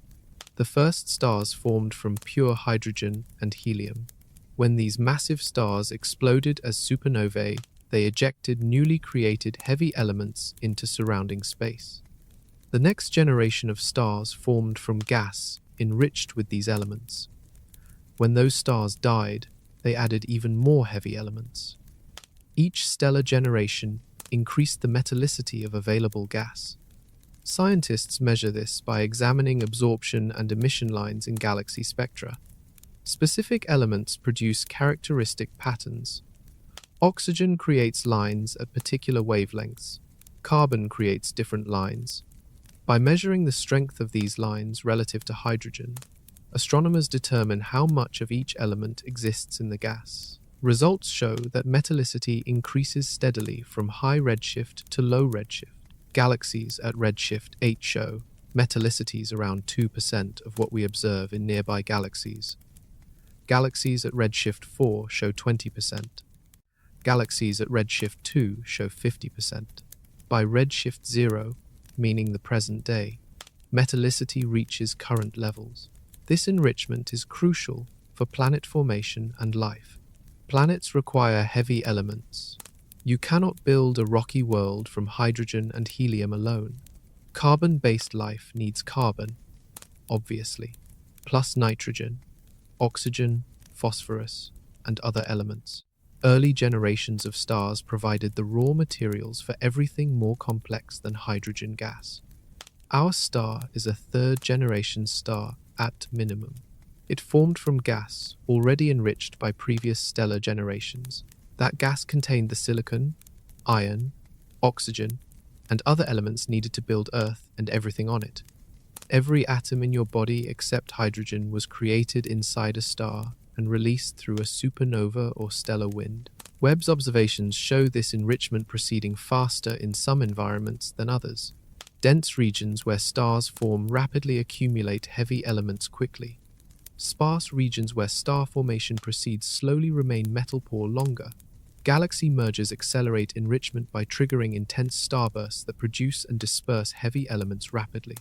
The first stars formed from pure hydrogen and helium. When these massive stars exploded as supernovae, they ejected newly created heavy elements into surrounding space. The next generation of stars formed from gas enriched with these elements. When those stars died, they added even more heavy elements. Each stellar generation increased the metallicity of available gas. Scientists measure this by examining absorption and emission lines in galaxy spectra. Specific elements produce characteristic patterns. Oxygen creates lines at particular wavelengths. Carbon creates different lines. By measuring the strength of these lines relative to hydrogen, astronomers determine how much of each element exists in the gas. Results show that metallicity increases steadily from high redshift to low redshift. Galaxies at redshift 8 show metallicities around 2% of what we observe in nearby galaxies. Galaxies at redshift 4 show 20%. Galaxies at redshift 2 show 50%. By redshift 0, meaning the present day, metallicity reaches current levels. This enrichment is crucial for planet formation and life. Planets require heavy elements. You cannot build a rocky world from hydrogen and helium alone. Carbon-based life needs carbon, obviously, plus nitrogen, oxygen, phosphorus, and other elements. Early generations of stars provided the raw materials for everything more complex than hydrogen gas. Our star is a third-generation star at minimum. It formed from gas already enriched by previous stellar generations. That gas contained the silicon, iron, oxygen, and other elements needed to build Earth and everything on it. Every atom in your body except hydrogen was created inside a star and released through a supernova or stellar wind. Webb's observations show this enrichment proceeding faster in some environments than others. Dense regions where stars form rapidly accumulate heavy elements quickly. Sparse regions where star formation proceeds slowly remain metal-poor longer. Galaxy mergers accelerate enrichment by triggering intense starbursts that produce and disperse heavy elements rapidly.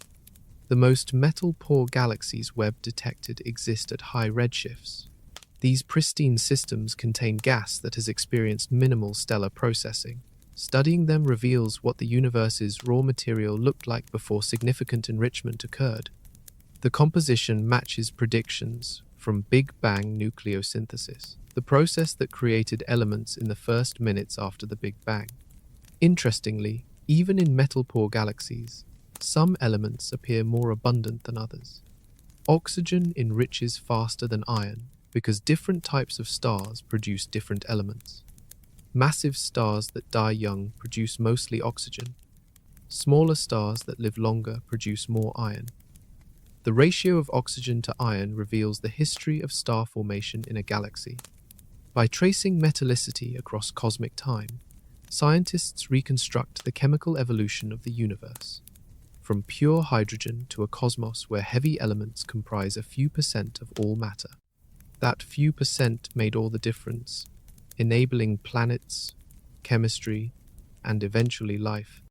The most metal-poor galaxies Webb detected exist at high redshifts. These pristine systems contain gas that has experienced minimal stellar processing. Studying them reveals what the universe's raw material looked like before significant enrichment occurred. The composition matches predictions from Big Bang nucleosynthesis, the process that created elements in the first minutes after the Big Bang. Interestingly, even in metal-poor galaxies, some elements appear more abundant than others. Oxygen enriches faster than iron because different types of stars produce different elements. Massive stars that die young produce mostly oxygen. Smaller stars that live longer produce more iron. The ratio of oxygen to iron reveals the history of star formation in a galaxy. By tracing metallicity across cosmic time, scientists reconstruct the chemical evolution of the universe, from pure hydrogen to a cosmos where heavy elements comprise a few percent of all matter. That few percent made all the difference, enabling planets, chemistry, and eventually life.